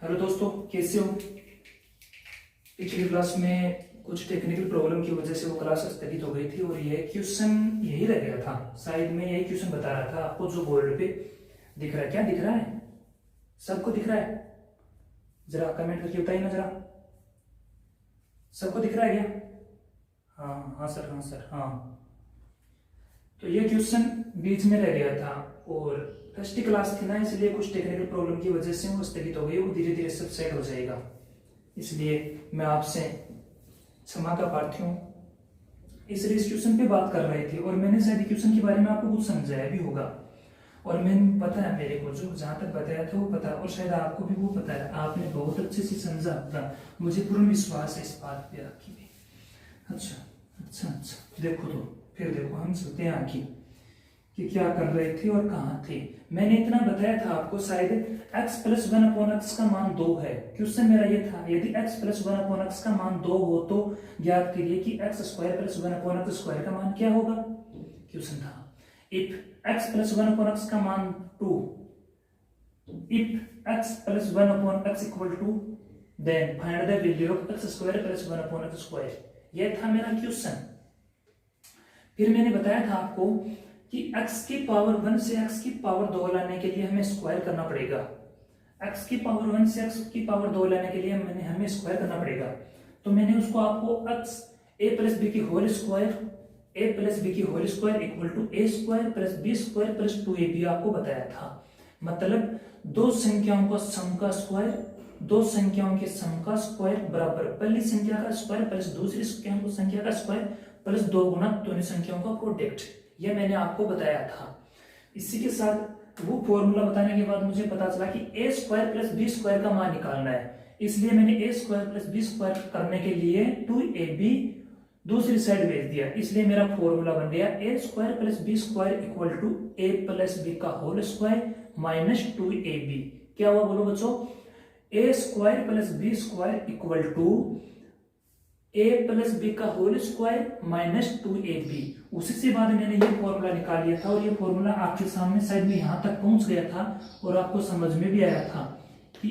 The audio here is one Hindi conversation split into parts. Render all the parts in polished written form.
हेलो दोस्तों, कैसे हो। पिछली क्लास में कुछ टेक्निकल प्रॉब्लम की वजह से वो क्लास स्थगित हो गई थी और ये क्वेश्चन यही रह गया था। शायद मैं यही क्वेश्चन बता रहा था आपको जो बोर्ड पे दिख रहा है। क्या दिख रहा है? सबको दिख रहा है? जरा कमेंट करके बताइए ना जरा, सबको दिख रहा है क्या? हाँ हाँ सर, हाँ सर, हाँ। तो ये क्वेश्चन बीच में रह गया था और फर्स्ट क्लास थी ना, इसलिए कुछ टेक्निकल प्रॉब्लम की वजह से वो स्थगित हो गई। वो धीरे धीरे सब सेट हो जाएगा, इसलिए मैं आपसे क्षमा का प्रार्थी हूँ। इसलिए इस क्वेश्चन पे बात कर रहे थे और मैंने शायद क्वेश्चन के बारे में आपको कुछ समझाया भी होगा और मैंने पता है, मेरे को जो जहाँ तक बताया था वो पता है और शायद आपको भी वो पता है। आपने बहुत अच्छे से समझा था, मुझे पूर्ण विश्वास है इस बात पे आपकी भी। अच्छा अच्छा अच्छा, देखो तो फिर देखो, हम चलते हैं आगे कि क्या कर रहे थे और कहाँ थे। मैंने इतना बताया था आपको, शायद x plus one upon x का मान 2 है। क्वेश्चन मेरा ये था, यदि x plus one upon x का मान 2 हो तो ज्ञात करिए कि x square plus one upon x square का मान क्या होगा। क्वेश्चन था if x plus one upon x का मान 2, if x plus one upon x equal to, then find the value of x square plus one upon x square. यह था मेरा क्वेश्चन। फिर मैंने बताया था आपको कि x की पावर 1 से x की पावर 2 लाने के लिए हमें स्क्वायर करना पड़ेगा। x की पावर 1 से x की पावर 2 लाने के लिए हमें स्क्वायर करना पड़ेगा। तो मैंने उसको आपको x a प्लस बी की whole square, a plus B की whole square equal to a square plus B square plus 2ab आपको बताया था। मतलब दो संख्याओं का सम का स्क्वायर, दो संख्याओं के सम का स्क्वायर बराबर पहली संख्या का स्क्वायर प्लस दूसरी संख्या का स्क्वायर प्लस 2 गुना दोनों संख्याओं का प्रोडक्ट। यह मैंने आपको बताया था। इसी के साथ वो फॉर्मूला बताने के बाद मुझे पता चला कि ए स्क्वायर प्लस बी स्क्वायर का मान निकालना है, इसलिए मैंने ए स्क्वायर प्लस बी स्क्वायर करने के लिए 2ab दूसरी साइड भेज दिया। इसलिए मेरा फॉर्मूला बन गया A square plus B square equal to A plus B का होल स्क्वायर माइनस 2ab। क्या हुआ बोलो बच्चों? A square plus B square equal to a plus B का होल स्क्वायर माइनस 2ab। उसी से बाद मैंने ये फॉर्मूला निकाल लिया था और ये फॉर्मूला आपके सामने शायद में यहां तक पहुंच गया था और आपको समझ में भी आया था कि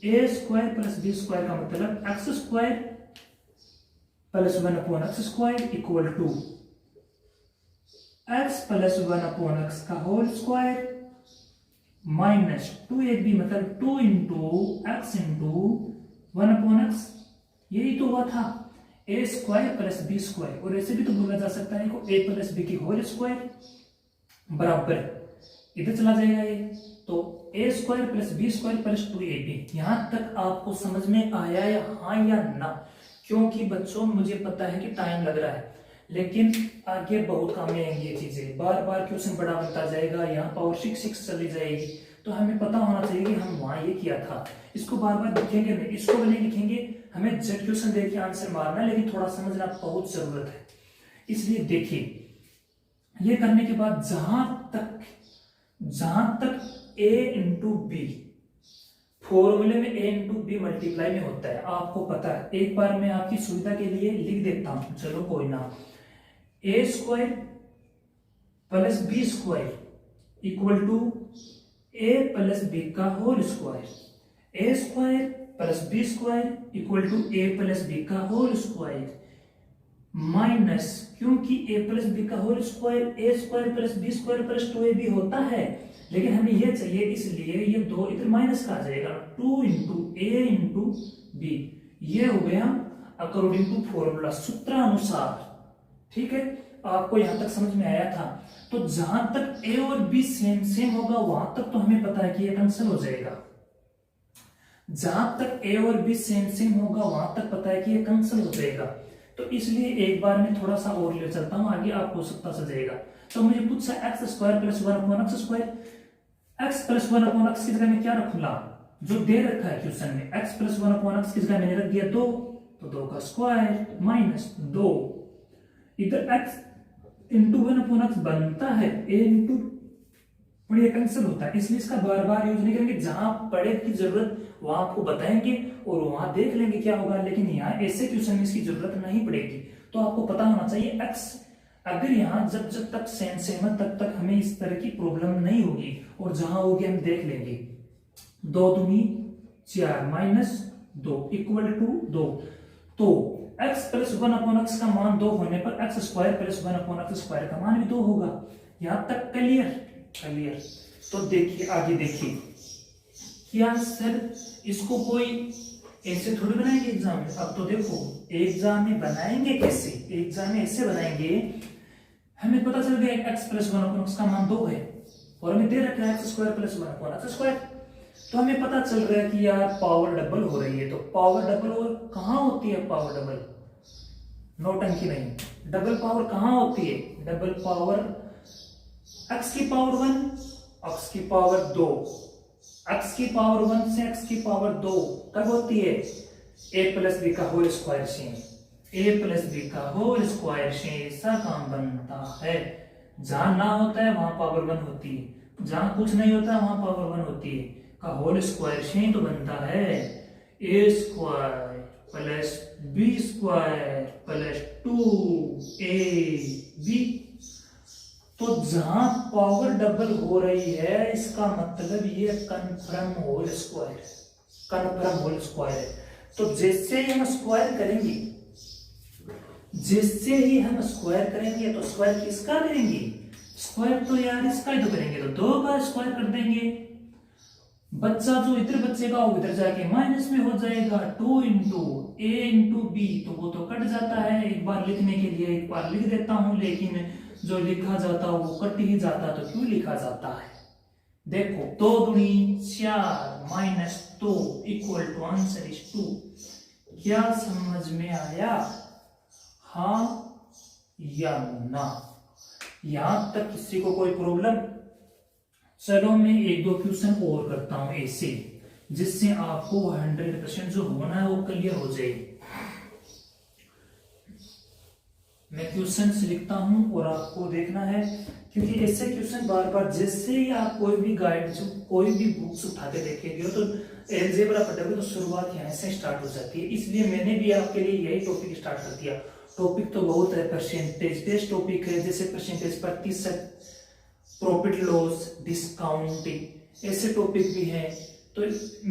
a square plus B square का मतलब x square plus one upon x square equal to x plus one upon x का होल स्क्वायर माइनस 2ab, मतलब 2 into x into one upon x. यही तो हुआ था a square plus B square, और ऐसे भी तो बोला जा सकता है ए प्लस बी की होल स्क्वायर बराबर इधर चला जाएगा ये, तो a square plus B square plus 2ab। यहां तक आपको समझ में आया या हाँ या ना? क्योंकि बच्चों मुझे पता है कि टाइम लग रहा है, लेकिन आगे बहुत काम में आएंगी ये चीजें। बार बार क्वेश्चन बड़ा बनता जाएगा, यहाँ पावर 6 चली जाएगी, तो हमें पता होना चाहिए कि हम वहां ये किया था। इसको बार बार लिखेंगे नहीं, इसको भी नहीं लिखेंगे, हमें जेड क्वेश्चन देके आंसर मारना है, लेकिन थोड़ा समझना बहुत जरूरत है। इसलिए देखिए, ये करने के बाद जहां तक a इंटू बी, फॉर्मूले में a इंटू बी मल्टीप्लाई में होता है, आपको पता है। एक बार मैं आपकी सुविधा के लिए लिख देता हूं, चलो कोई ना। a square plus B square equal to a plus B का whole square, a square plus B square equal to a plus B का होल स्क्वायर माइनस, क्योंकि a प्लस बी का whole square a square plus B square plus 2ab होता है, लेकिन हमें ये चाहिए, इसलिए ये 2 इधर माइनस का आ जाएगा, 2 इंटू ए इंटू बी। ये हो गया अकॉर्डिंग टू फॉर्मूला, सूत्रानुसार। ठीक है, आपको यहां तक समझ में आया था? तो जहां तक a और b सेम सेम होगा वहां तक तो हमें पता है कि ये कैंसिल हो जाएगा। जहां तक a और b सेम सेम होगा वहां तक पता है कि ये कैंसिल हो जाएगा। तो इसलिए एक बार मैं थोड़ा सा और ले चलता हूं आगे, आपको पता चल जाएगा। तो मुझे पूछा x square plus one upon x square, x plus one upon x की जगह मैं क्या रखूंगा? जो दे रखा है क्वेश्चन में, x plus one upon x की जगह मैंने रख दिया 2, तो 2 का स्क्वायर माइनस 2, इधर x into one upon x बनता है ए इंटू, और ये कैंसिल होता है, इसलिए इसका बार बार यूज नहीं करेंगे। जहां पढ़े की जरूरत वहां आपको बताएंगे और वहां देख लेंगे क्या होगा, लेकिन यहाँ ऐसे क्वेश्चन में इसकी जरूरत नहीं पड़ेगी। तो आपको पता होना चाहिए एक्स, अगर यहाँ जब तक सेम है तब तक हमें इस तरह की प्रॉब्लम नहीं होगी, और जहां होगी हम देख लेंगे। 2 दूनी 4 माइनस 2 इक्वल टू 2। तो x प्लस 1/x का मान 2 होने पर x square plus 1/x square का मान भी 2 होगा। यहां तक क्लियर? क्लियर। तो देखिए आगे देखिए, क्या सर इसको कोई ऐसे थोड़ी बनाएंगे एग्जाम में? अब तो देखो एग्जाम में बनाएंगे कैसे, एग्जाम में ऐसे बनाएंगे, हमें पता चल गया x प्लस 1/x का मान 2 है और हमें दे रखा है x square plus 1/x square. तो हमें पता चल रहा है कि यार पावर डबल हो रही है। तो पावर डबल और कहां होती है? पावर डबल, नौटंकी नहीं, डबल पावर कहां होती है? डबल पावर x की पावर 1, x की पावर 2, x की पावर 1 से x की पावर 2 कब होती है? a प्लस बी का होल स्क्वायर से, a प्लस बी का होल स्क्वायर से ऐसा काम बनता है। जहां ना होता है वहां पावर 1 होती है, जहां कुछ नहीं होता वहां पावर 1 होती है। का होल स्क्वायर से तो बनता है a square plus b square plus 2ab। तो जहां पावर डबल हो रही है इसका मतलब ये confirm whole square, confirm whole square है। तो जैसे ही हम स्क्वायर करेंगे, जैसे ही हम स्क्वायर करेंगे तो स्क्वायर किसका करेंगे? स्क्वायर तो यार इसका ही तो करेंगे, तो 2 का स्क्वायर कर देंगे। बच्चा जो इधर बचेगा वो इधर जाके माइनस में हो जाएगा, 2 इंटू ए इंटू बी, तो वो तो कट जाता है। एक बार लिखने के लिए एक बार लिख देता हूं, लेकिन जो लिखा जाता है वो कट ही जाता, तो क्यों लिखा जाता है? देखो 2 दूनी 4 minus 2 equal to answer is 2। क्या समझ में आया? हाँ या ना? यहां तक किसी को कोई प्रॉब्लम? चलो मैं 1-2 क्वेश्चन और करता हूं ऐसे, जिससे आपको 100% जो होना है वो क्लियर हो जाए। मैं क्वेश्चन लिखता हूं और आपको देखना है, क्योंकि ऐसे क्वेश्चन बार बार, जैसे ही आप कोई भी गाइड कोई भी बुक्स उठा के देखेंगे तो अलजेब्रा पढ़ोगे तो शुरुआत यहाँ से स्टार्ट हो जाती है। इसलिए मैंने भी आपके लिए यही टॉपिक स्टार्ट कर दिया। टॉपिक तो बहुत है, परसेंटेज बेस्ड टॉपिक है, जैसे परसेंटेज, प्रतिशत, प्रॉफिट लॉस, डिस्काउंटिंग, ऐसे टॉपिक भी हैं। तो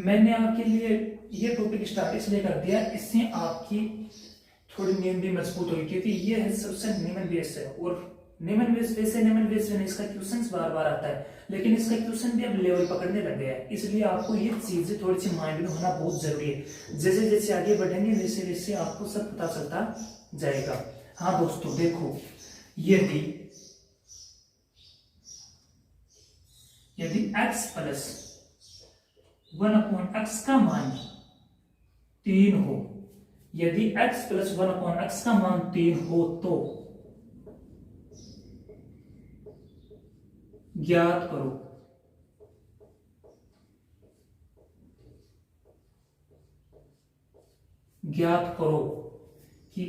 मैंने आपके लिए ये टॉपिक स्टार्ट इसलिए कर दिया, इससे आपकी थोड़ी नींद भी मजबूत होगी, क्योंकि ये है सबसे निम्न बेस है। और निम्न बेस वैसे निम्न बेस में इसका क्वेश्चन बार बार आता है, लेकिन इसका क्वेश्चन भी अब लेवल पकड़ने लग गया है। इसलिए आपको ये चीजें थोड़ी सी माइंड में होना बहुत जरूरी है। जैसे जैसे आगे बढ़ेंगे वैसे वैसे आपको सब पता चलता जाएगा। हाँ दोस्तों देखो, यदि x प्लस 1/x का मान 3 हो, यदि x प्लस 1/x का मान 3 हो तो ज्ञात करो कि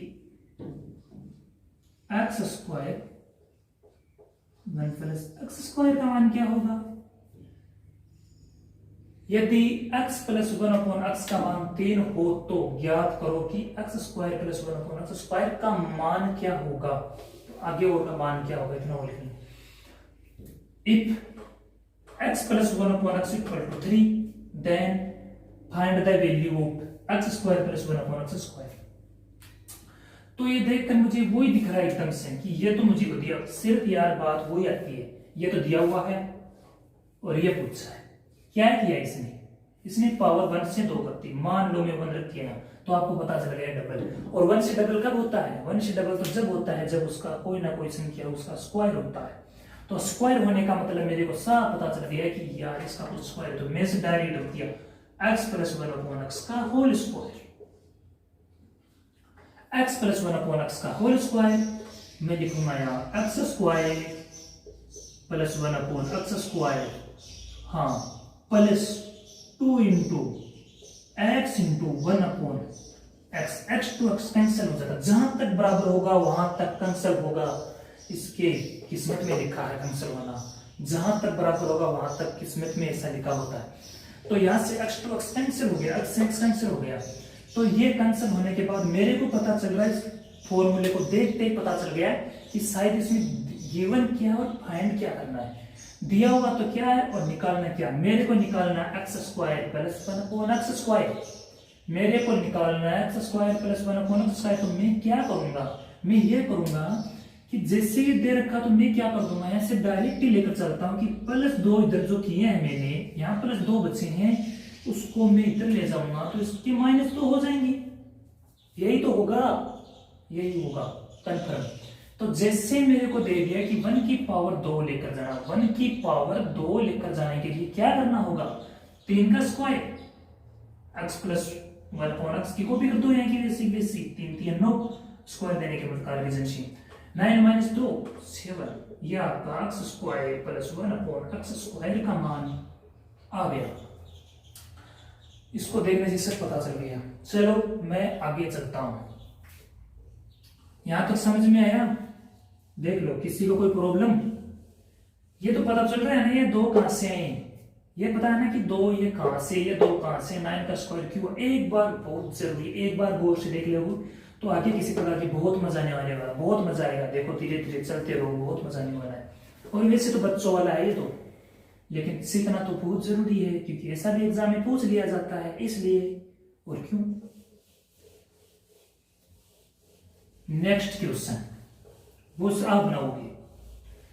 x square 1 plus x square का मान क्या होगा। यदि x प्लस 1/x का मान 3 हो तो ज्ञात करो कि x square plus 1/x square का मान क्या होगा। आगे और का मान क्या होगा इतना लिखना। If x plus 1/x equal to 3 then find the value of x square plus 1/x square. तो ये देखकर मुझे वही दिख रहा है एकदम से कि ये तो मुझे दिया, सिर्फ यार बात वही आती है, ये तो दिया हुआ है और ये पूछा है। क्या किया इसने पावर 1 से 2 करती, मान लो मैं 1 रख दिया ना, तो आपको पता चल गया डबल। और 1 से डबल कब होता है? 1 से डबल तो जब होता है जब उसका कोई ना कोई संख्या उसका स्क्वायर होता है। तो स्क्वायर होने का मतलब मेरे को साफ पता चल गया कि यार इसका कुछ स्क्वायर, तो मैं से डायरेक्ट रख दिया x प्लस 1/x का whole square. x plus 1/x का होल स्क्वायर मैं लिखूंगा यहाँ x square plus 1/x square, हाँ, plus 2 into x into 1/x। x to x cancel हो जाता, जहां तक बराबर होगा वहां तक कैंसिल होगा। इसके किस्मत में लिखा है कैंसिल होना, जहां तक बराबर होगा वहां तक किस्मत में ऐसा लिखा होता है। तो यहां से x टू x कैंसिल हो गया, x से x कैंसिल हो गया। तो ये कैंसिल होने के बाद मेरे को पता चल रहा है, इस फॉर्मूले को देखते ही पता चल गया कि शायद इसमें गिवन क्या और फाइंड क्या करना है। दिया हुआ तो क्या है और निकालना क्या, मेरे को निकालना x square plus 1 upon x square, मेरे को निकालना है x square plus 1 upon x square. तो मैं क्या करूंगा, मैं ये करूंगा कि जैसे ये दे रखा तो मैं क्या कर दूंगा, यहाँ से डायरेक्ट ही लेकर चलता हूँ कि +2 इधर जो किए हैं मैंने, यहाँ +2 बचे हैं, उसको मैं इधर ले जाऊंगा तो इसके -2 हो जाएंगे। यही तो होगा, यही होगा कंफर्म। तो जैसे मेरे को दे दिया कि 1 की पावर 2 लेकर जाना, 1 की पावर 2 लेकर जाने के लिए क्या करना होगा, 3 का square, x plus 1 upon x की कॉपी कर दो, यहाँ की बेसिक 3 3 9 स्क्वायर देने के बाद रिजल्ट 9 माइनस 2 7, ये आपका x square plus 1 upon x square का मान आ गया। इसको देखने से पता चल गया। चलो मैं आगे चलता हूं, यहां तक समझ में आया, देख लो किसी को कोई प्रॉब्लम। ये तो पता चल रहा है ना, ये 2 कहां से आए, ये पता है ना कि 2 ये कहां से, ये 2 कहां से, 9 का स्क्वायर क्यों, एक बार बहुत जरूरी, एक बार गौर से देख लो तो आगे किसी प्रकार की बहुत मजा आने वाले वाला, बहुत मजा आएगा। देखो धीरे धीरे चलते रहो, बहुत मजा आने वाला है। और वैसे तो बच्चों वाला है ये तो, लेकिन सीखना तो बहुत जरूरी है क्योंकि ऐसा भी एग्जाम में पूछ लिया जाता है, इसलिए। और क्यों। नेक्स्ट क्वेश्चन वो आप बनाओगे,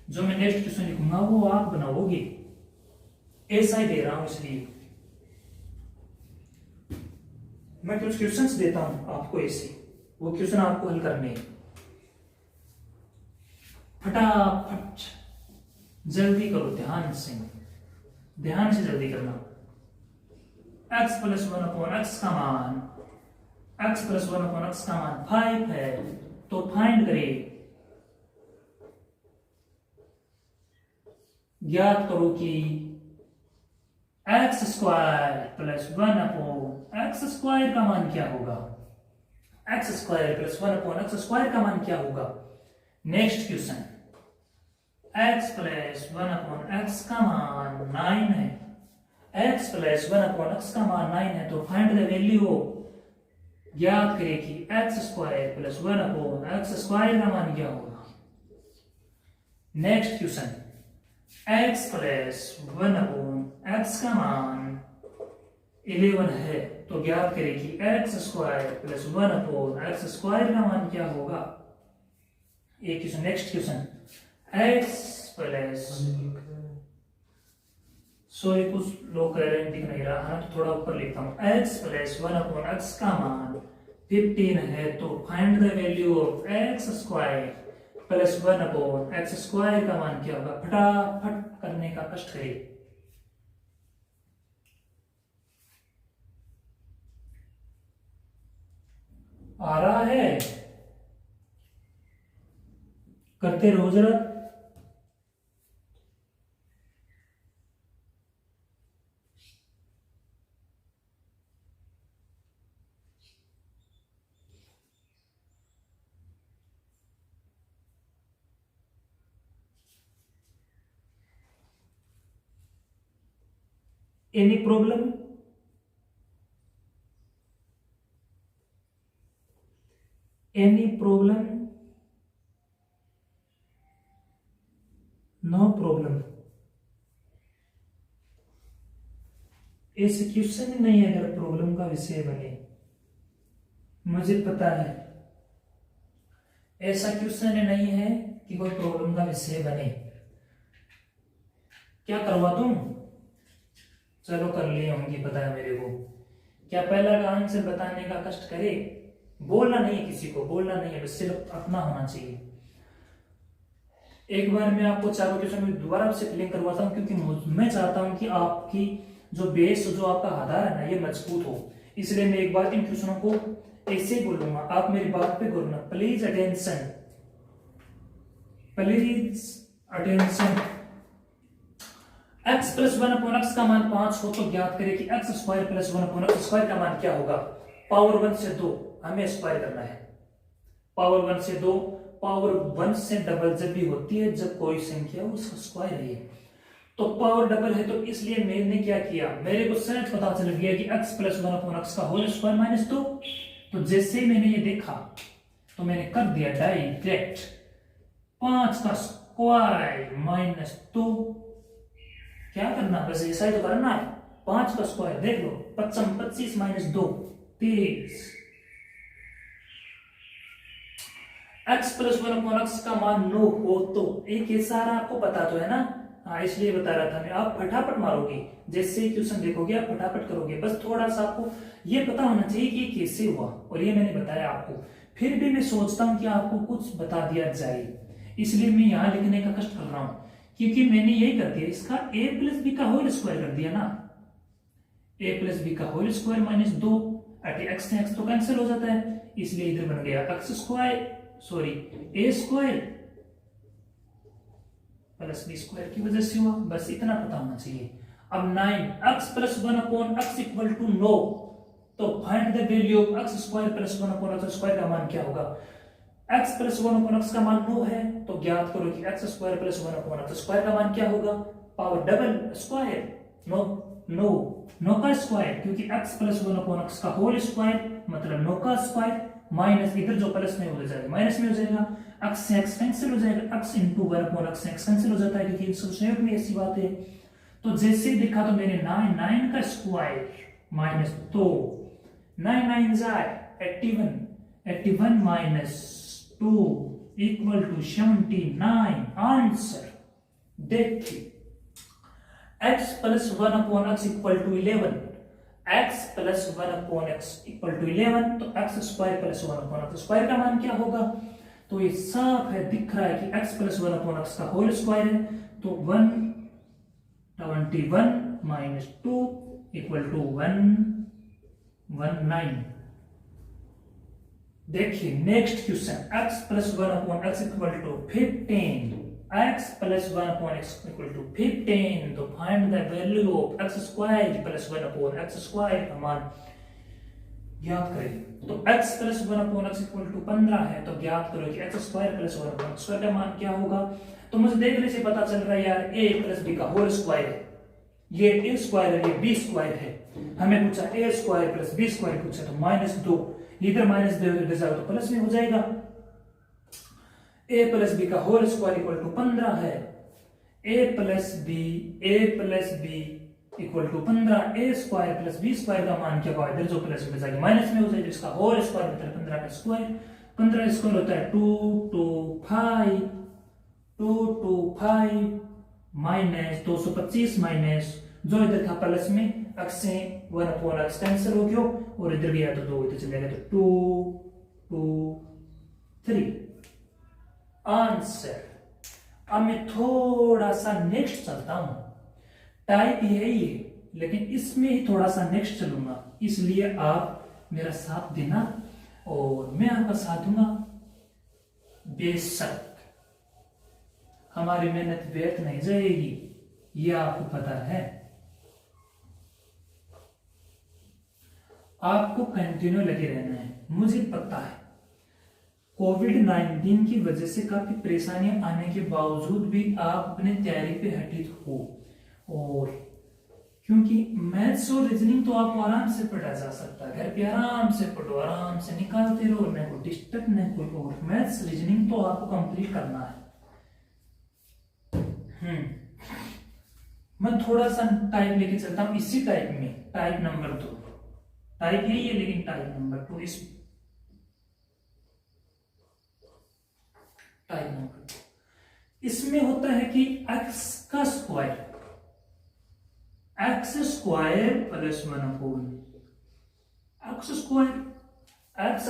जो मैं नेक्स्ट क्वेश्चन लिखूंगा वो आप बनाओगे, ऐसा ही दे रहा हूं इसलिए मैं कुछ क्वेश्चंस देता हूं आपको ऐसे, वो क्वेश्चन आपको हल करने हैं। फटाफट जल्दी करो, ध्यान से जल्दी करना। x प्लस 1 अपॉन एक्स का मान, x प्लस 1 अपॉन एक्स का मान 5 है, तो फाइंड करें, ज्ञात करो कि x square plus 1 upon x square का मान क्या होगा, x square plus 1 upon x square का मान क्या होगा। Next question, x plus 1 upon x का मान 9 है, x प्लस 1 अपॉन एक्स का मान 9 है, तो फाइंड द वैल्यू, ज्ञात करें कि x square plus 1 upon x square का मान क्या होगा। Next question, x plus 1 upon x का मान 11 है, तो ज्ञात करें कि x square plus 1 upon x square का मान क्या होगा। एक question, next question, x plus, sorry कुछ लोग कह रहे हैं दिख नहीं रहा है तो थोड़ा ऊपर लिखता हूं, x प्लस 1 अपॉन एक्स का मान 15 है, तो find the value of x square plus 1 upon x square का मान क्या होगा। फटाफट करने का कष्ट करें। आ रहा है, करते रहो जरा। Any problem, any problem, no problem. ऐसे क्वेश्चन ही नहीं है अगर प्रॉब्लम का विषय बने, मुझे पता है ऐसा क्वेश्चन ही नहीं है कि कोई प्रॉब्लम का विषय बने। क्या करवा दूं, चलो कर लिए होंगी, पता है मेरे को। क्या पहला का आंसर बताने का कष्ट करे, बोलना नहीं है, किसी को बोलना नहीं है, बस सिर्फ अपना होना चाहिए। एक बार मैं आपको चारों क्वेश्चन में दोबारा से क्लियर करवाता हूं क्योंकि मैं चाहता हूं कि आपकी जो बेस, जो आपका आधार है ना, ये मजबूत हो, इसलिए मैं एक बार इन क्वेश्चनों को ऐसे ही बोलूंगा, आप मेरी बात पे गौर करना। Please attention, please attention. x plus 1 upon x का मान 5 हो तो ज्ञात करें कि x square plus 1 upon x square का मान क्या होगा। पावर 1 से 2 हमें स्क्वायर करना है, पावर 1 से 2, पावर 1 से डबल जब भी होती है, जब कोई संख्या उसका स्क्वायर है, तो पावर डबल है, तो इसलिए मैंने क्या किया, मेरे को सहज पता चल गया कि x प्लस 1 अपॉन एक्स का होल स्क्वायर माइनस 2। तो जैसे ही मैंने ये देखा तो मैंने कर दिया डायरेक्ट 5 का स्क्वायर माइनस 2, क्या करना, बस ऐसा ही तो करना है। 5 का स्क्वायर देख लो, 55 25 minus 2 23। x plus 1 upon x का मान 9 हो तो एक ये सारा आपको पता तो है ना। हाँ, इसलिए बता रहा था मैं। आप फटाफट मारोगे, जैसे क्वेश्चन देखोगे आप फटाफट करोगे। बस थोड़ा सा आपको ये पता होना चाहिए कि ये कैसे हुआ, और ये मैंने बताया आपको। फिर भी मैं सोचता हूँ कि आपको कुछ बता दिया जाए, इसलिए मैं यहाँ लिखने का कष्ट कर रहा हूँ, क्योंकि मैंने यही कर दिया, इसका a प्लस बी का होल स्क्वायर कर दिया ना। a प्लस बी का होल स्क्वायर माइनस 2, एक्स से एक्स तो कैंसिल हो जाता है, इसलिए इधर बन गया x square, sorry a square plus B square की वजह से हुआ। बस इतना पता होना चाहिए। अब 9x plus 1 upon x equal to 9, तो find the value of x square plus 1 upon x square का मान क्या होगा। x प्लस 1 अपॉन x का मान 9 है, तो ज्ञात करो कि x square plus 1 upon x square का मान क्या होगा। पावर डबल स्क्वायर, 9 का स्क्वायर, क्योंकि x प्लस 1 अपॉन x का होल स्क्वायर मतलब 9 का स्क्वायर, माइनस इधर जो प्लस में हो जाएगा माइनस में हो जाएगा, x से x कैंसिल हो जाएगा, x into 1 upon x x cancel हो जाता है, क्योंकि इस संयोग में ऐसी बात है। तो जैसे देखा तो मैंने 9 का square minus 2, 9 9 81, 81 minus 2 equal to 79। Answer देखिए, x plus 1 upon x equal to 11, x plus 1 upon x equal to 11, तो x square plus 1 upon x square का मान क्या होगा। तो ये साफ है, दिख रहा है कि x प्लस 1 अपॉन x का होल स्क्वायर है, तो 121 माइनस 2 इक्वल टू 119। देखिए next question, x plus 1 upon x equal to 15, x plus 1 upon x equal to 15, तो find the value of x square plus 1 upon x square का मान ज्ञात करें। तो x plus 1 upon x equal to 15 है, तो ज्ञात करो कि x square plus 1 upon x square का मान क्या होगा। तो मुझे देखने से पता चल रहा है यार, a प्लस b का होल स्क्वायर है, ये a स्क्वायर है, ये b स्क्वायर है। हमें पूछा a square plus b square पूछा, तो माइनस 2, इधर माइनस 2 इधर जाओ तो प्लस में हो जाएगा। a प्लस बी का होल स्क्वायर इक्वल टू 15 है, a plus b equal to 15, a square plus B square का मान क्या होगा, इधर जो प्लस में जाएगा माइनस में हो जाएगा, इसका होल स्क्वायर होता है 15 का स्क्वायर, 15 स्क्वायर होता है 225 माइनस 225 माइनस जो इधर था प्लस में x से 1 अपॉन x कैंसिल हो गया, और इधर भी आया तो 2 इधर चलेगा, तो 2 2 3 आंसर। अब मैं थोड़ा सा नेक्स्ट चलता हूं, टाइप यही है लेकिन इसमें ही थोड़ा सा नेक्स्ट चलूंगा, इसलिए आप मेरा साथ देना और मैं आपका साथ दूंगा। बेशक हमारी मेहनत व्यर्थ नहीं जाएगी, यह आपको पता है। आपको कंटिन्यू लगे रहना है। मुझे पता है कोविड-19 की वजह से काफी परेशानियां आने के बावजूद भी आप अपने तैयारी पे हटित हो, और क्योंकि मैथ्स और रीजनिंग तो आपको आराम से पढ़ा जा सकता है, घर पे आराम से पढ़ो, आराम से निकालते रहो, न कोई डिस्टर्ब न कोई और। मैथ्स रीजनिंग तो आपको कंप्लीट करना है। मैं थोड़ा सा टाइप लेके चलता हूं, इसी टाइप में, टाइप नंबर 2, टाइप यही है लेकिन टाइप नंबर 2, इस टाइप नंबर 2 इसमें होता है कि x का square, x square plus 1 upon x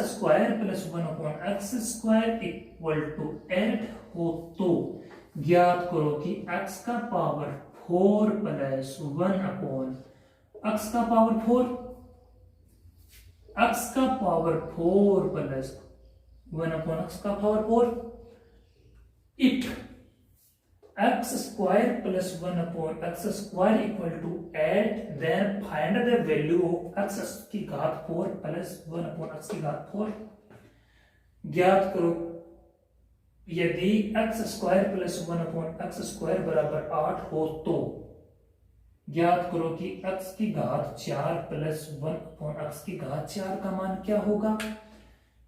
square plus 1 upon x square equal to 8 हो, तो ज्ञात करो कि x का पावर 4 प्लस 1 अपॉन x का पावर 4, x का पावर 4 प्लस 1 अपॉन x का power 4, it x square plus 1 upon x square equal to 8, then find the value of x की घात 4 प्लस 1 अपॉन x की घात 4। ज्ञात करो यदि x square plus 1 upon x square बराबर 8 हो, तो ज्ञात करो कि x की घात 4 प्लस 1 अपॉन x की घात 4 का मान क्या होगा।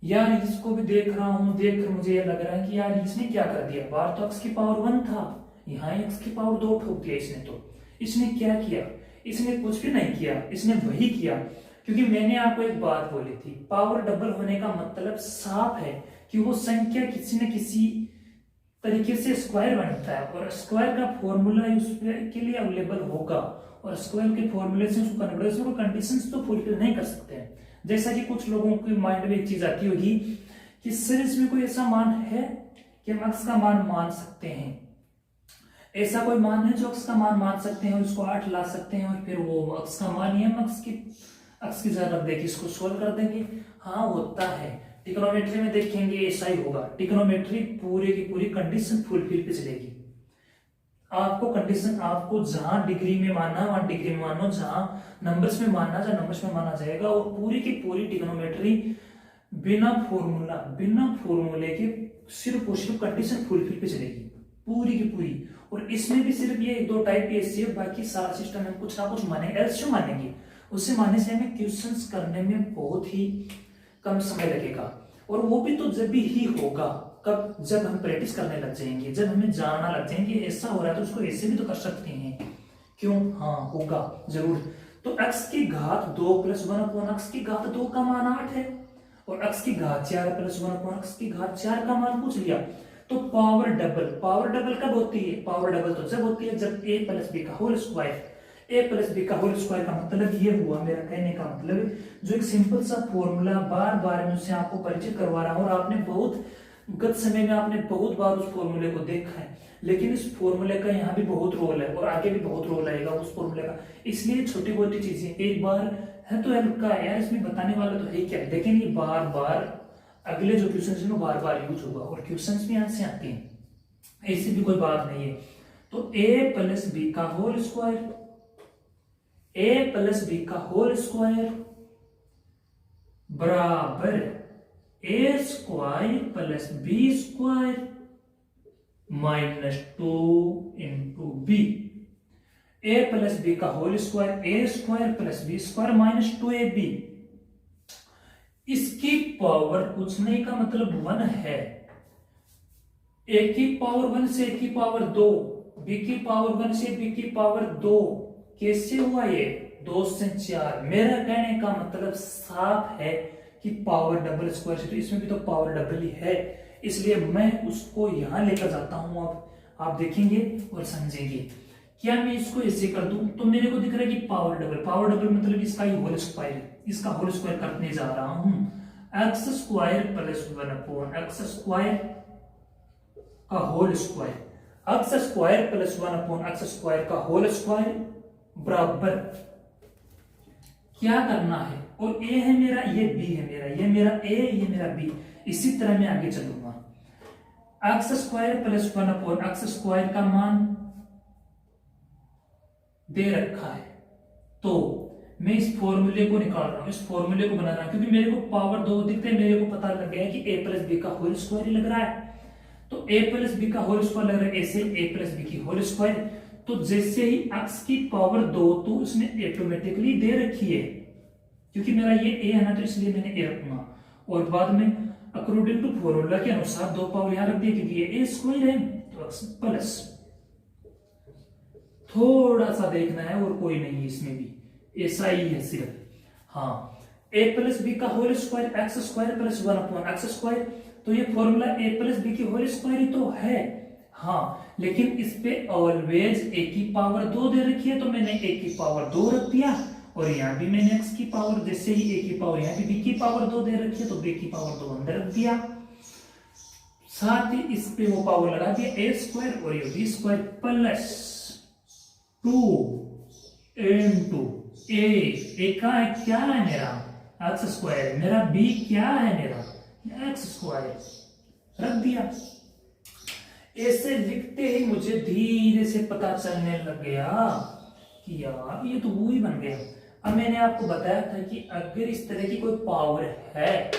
यार इसको भी देख रहा हूं, देखकर मुझे ये लग रहा है कि यार इसने क्या कर दिया, बार तो x की पावर 1 था, यहाँ x की पावर 2 ठोक दिया इसने, तो इसने क्या किया, इसने कुछ भी नहीं किया, इसने वही किया, क्योंकि मैंने आपको एक बात बोली थी, पावर डबल होने का मतलब साफ है कि वो संख्या किसी न किसी तरीके से स्क्वायर बनता है, और स्क्वायर का फॉर्मूला उसके लिए अवेलेबल होगा, और स्क्वायर के फॉर्मूले से उसको कन्वर्ट कंडीशंस तो फुलफिल नहीं कर सकते हैं। जैसा कि कुछ लोगों के माइंड में एक चीज आती होगी कि सर इसमें कोई ऐसा मान है कि हम x का मान मान सकते हैं, ऐसा कोई मान है जो x का मान मान सकते हैं और उसको 8 ला सकते हैं, और फिर वो x का मान ही हम x की जगह रख देंगे, इसको सोल्व कर देंगे। हाँ होता है, ट्रिग्नोमेट्री में देखेंगे ऐसा ही होगा। ट्रिग्नोमेट्री पूरी की पूरी कंडीशन फुलफिल पे चलेगी। आपको कंडीशन, आपको जहां डिग्री में मानना वहां डिग्री में मानो, जहां नंबर्स में मानना जहां नंबर्स में माना जाएगा, और पूरी की पूरी ट्रिग्नोमेट्री बिना फॉर्मूले के सिर्फ और सिर्फ कंडीशन फुलफिल पे चलेगी पूरी की पूरी। और इसमें भी सिर्फ ये 2 टाइप की ऐसी है, बाकी सारा सिस्टम में कुछ ना कुछ मानेंगे, एल्स मानेंगे। उससे मानने से हमें क्वेश्चंस करने में बहुत ही कम समय लगेगा, और वो भी तो जब भी ही होगा, कब, जब हम प्रैक्टिस करने लग जाएंगे, जब हमें जानना लग जाएंगे ऐसा हो रहा है तो उसको ऐसे भी तो कर सकते हैं, क्यों? हाँ होगा जरूर। तो x की घात 2 + 1 x की घात 2 का मान 8 है, और x की घात 4 + 1 x की घात 4 का मान पूछ लिया। तो पावर डबल कब होती है? पावर डबल तो जब होती है जब a + b का होल स्क्वायर, a + b का होल स्क्वायर का मतलब ये हुआ, मेरा कहने का मतलब जो एक सिंपल सा फॉर्मूला बार बार मैं उससे आपको परिचित करवा रहा हूं, और आपने बहुत गत समय में आपने बहुत बार उस फॉर्मूले को देखा है, लेकिन इस फॉर्मूले का यहाँ भी बहुत रोल है और आगे भी बहुत रोल आएगा उस फॉर्मूले का। इसलिए छोटी मोटी चीजें एक बार है तो हेल्प का यार, इसमें बताने वाला तो है क्या, लेकिन ये बार बार अगले जो क्वेश्चन में बार बार यूज होगा, और क्वेश्चन भी यहाँ से आते हैं, ऐसी भी कोई बात नहीं है। तो a + b का होल स्क्वायर, a + b का होल स्क्वायर बराबर a² + b² -2 × b। a + b का whole square, a² + b² -2ab। इसकी पावर कुछ नहीं का मतलब 1 है। a की पावर 1 से a की पावर 2, b की पावर 1 से b की पावर 2, कैसे हुआ ये? 2 से 4। मेरा कहने का मतलब साफ है कि पावर डबल स्क्वायर से, तो इसमें भी तो पावर डबल ही है, इसलिए मैं उसको यहां लेकर जाता हूं। अब आप देखेंगे और समझेंगे। क्या मैं इसको ऐसे कर दूं तो मेरे को दिख रहा है कि पावर डबल मतलब इसका ही होल स्क्वायर, इसका होल स्क्वायर करने जा रहा हूं। x² + 1/x² का होल स्क्वायर, x² + 1/x² का होल स्क्वायर बराबर क्या करना है? और a है मेरा, ये b है मेरा, ये मेरा a, ये मेरा b। इसी तरह मैं आगे चलूंगा। x² + 1/x² का मान दे रखा है, तो मैं इस फॉर्मूले को निकाल रहा हूं, इस फॉर्मूले को बना रहा हूं, क्योंकि मेरे को पावर 2 दिखते हैं, मेरे को पता लग गया है कि a + b का होल स्क्वायर ही लग रहा है। तो a + b का होल स्क्वायर लग रहा है, ऐसे a + b की होल स्क्वायर। तो जैसे ही x की पावर 2 तो उसने ऑटोमेटिकली दे रखी है, क्योंकि मेरा ये a है ना, तो इसलिए मैंने a रखूंगा, और बाद में अकॉर्डिंग टू फॉर्मूला के अनुसार 2 पावर यहां रख दी, क्योंकि ये a² है तो x प्लस, थोड़ा सा देखना है और कोई नहीं है, इसमें भी ऐसा ही है सिर्फ। हाँ, a + b का होल स्क्वायर x² + 1/x², तो ये फॉर्मूला a + b की होल स्क्वायर ही तो है। हाँ, लेकिन इस पे ऑलवेज a की पावर 2 दे रखी है, तो मैंने a की पावर 2 रख दिया, और यहाँ भी मैंने x की पावर, जैसे ही a की पावर, यहाँ भी b की पावर 2 दे रखी है, तो b की पावर 2 अंदर रख दिया, साथ ही इस पे वो पावर लगा दिया a² और ये b² प्लस 2 × a का क्या है मेरा x², मेरा b क्या है मेरा x² रख दिया। ऐसे लिखते ही मुझे धीरे से पता चलने लग गया कि यार ये तो वो ही बन गया। अब मैंने आपको बताया था कि अगर इस तरह की कोई पावर है,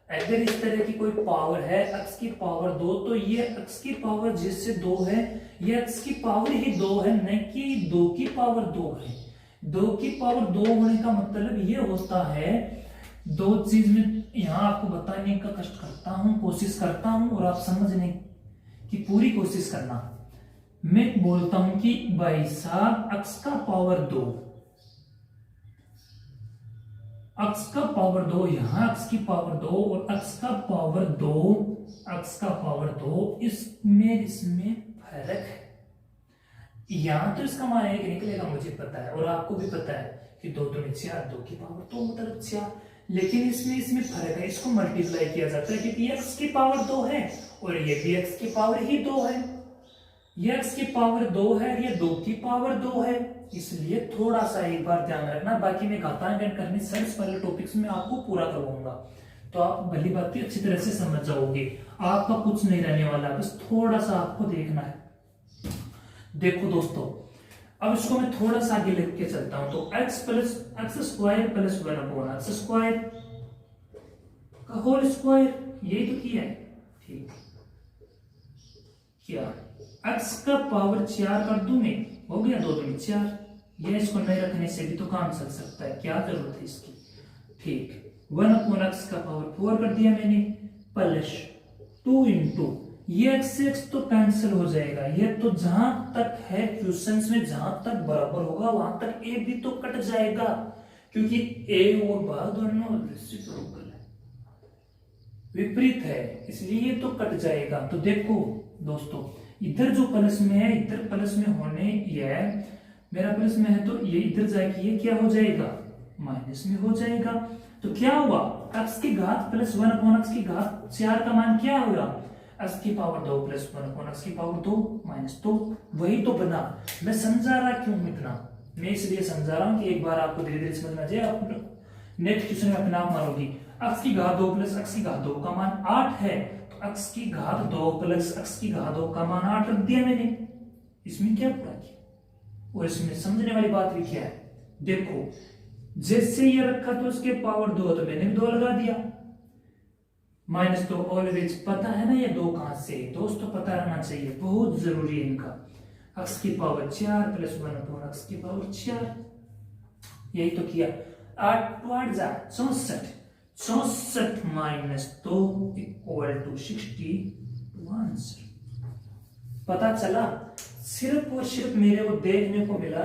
अगर इस तरह की कोई पावर है x की पावर 2, तो ये x की पावर जिससे 2 है, ये x की पावर ही 2 है, न कि 2 की पावर 2 है। 2 की पावर 2 होने का मतलब ये होता है, 2 चीज में यहां आपको बताने का कष्ट करता हूं, कोशिश करता हूं, और आप समझने की पूरी कोशिश करना। मैं बोलता हूं कि भाई साहब x का पावर 2, x का पावर 2, यहां x की पावर 2 और x का पावर 2, x का पावर 2, इसमें फर्क है। यहां तो इसका मान एक निकलेगा, मुझे पता है और आपको भी पता है कि 2 दूनी 4, 2 की पावर 2 मतलब 4, लेकिन इसमें फर्क है। इसको मल्टीप्लाई किया जाता है क्योंकि x की पावर 2 है और ये भी x की पावर ही 2 है। ये x की पावर 2 है, ये 2 की पावर 2 है, इसलिए थोड़ा सा एक बार ध्यान रखना। बाकी मैं घातांक करनी सर्च वाले टॉपिक्स में आपको पूरा करवाऊंगा, तो आप भली बात अच्छी तरह से समझ जाओगे। आपका कुछ नहीं रहने वाला, बस थोड़ा सा आपको देखना है। देखो दोस्तों, अब इसको मैं थोड़ा सा आगे लेके चलता हूं, तो x plus x square plus 1 upon x square का होल स्क्वायर, यही तो किया है। ठीक, क्या x का पावर 4 कर दूं मैं, हो गया 2 दूनी 4। ये इसको नहीं रखने से भी तो काम चल सकता है, क्या जरूरत है इसकी। ठीक, 1 अपॉन एक्स का पावर 4 कर दिया मैंने, प्लस 2 इंटू ये x से x तो कैंसिल हो जाएगा, ये तो जहां तक है क्वेश्चंस में जहां तक बराबर होगा वहां तक a भी तो कट जाएगा, क्योंकि a और भाग दोनों रेसिप्रोकल है, विपरीत है, इसलिए ये तो कट जाएगा। तो देखो दोस्तों, इधर जो प्लस में है, इधर प्लस में होने ये मेरा प्लस में है, तो ये इधर जाके ये क्या हो जाएगा, माइनस में हो जाएगा। तो क्या हुआ, x की घात प्लस 1 अपॉन x की घात 4 का मान क्या होगा, x की पावर 2 प्लस 1 अपॉन x की पावर 2 माइनस 2, वही तो बना। मैं समझा रहा क्यों इतना, मैं इसलिए समझा रहा हूं कि एक बार आपको धीरे धीरे समझ में आ जाए, आप नेक्स्ट क्वेश्चन में अपने आप मारोगी। x की घात 2 प्लस x की घात 2 का मान 8 है, तो x की घात 2 प्लस x की घात 2 का मान 8 रख दिया मैंने, इसमें क्या पड़ा किया। और इसमें समझने वाली बात भी क्या है, देखो जैसे ये रखा तो उसके पावर 2, तो मैंने भी 2 लगा दिया, माइनस 2 ऑलवेज पता है ना ये 2 कहां से, दोस्तों पता रहना चाहिए, बहुत जरूरी है इनका। x की पावर 4 प्लस 1 अपॉन x की पावर 4, यही तो किया। 8 to 8 जा 64, 64 माइनस 2 इक्वल टू 60। पता चला, सिर्फ और सिर्फ मेरे को देखने को मिला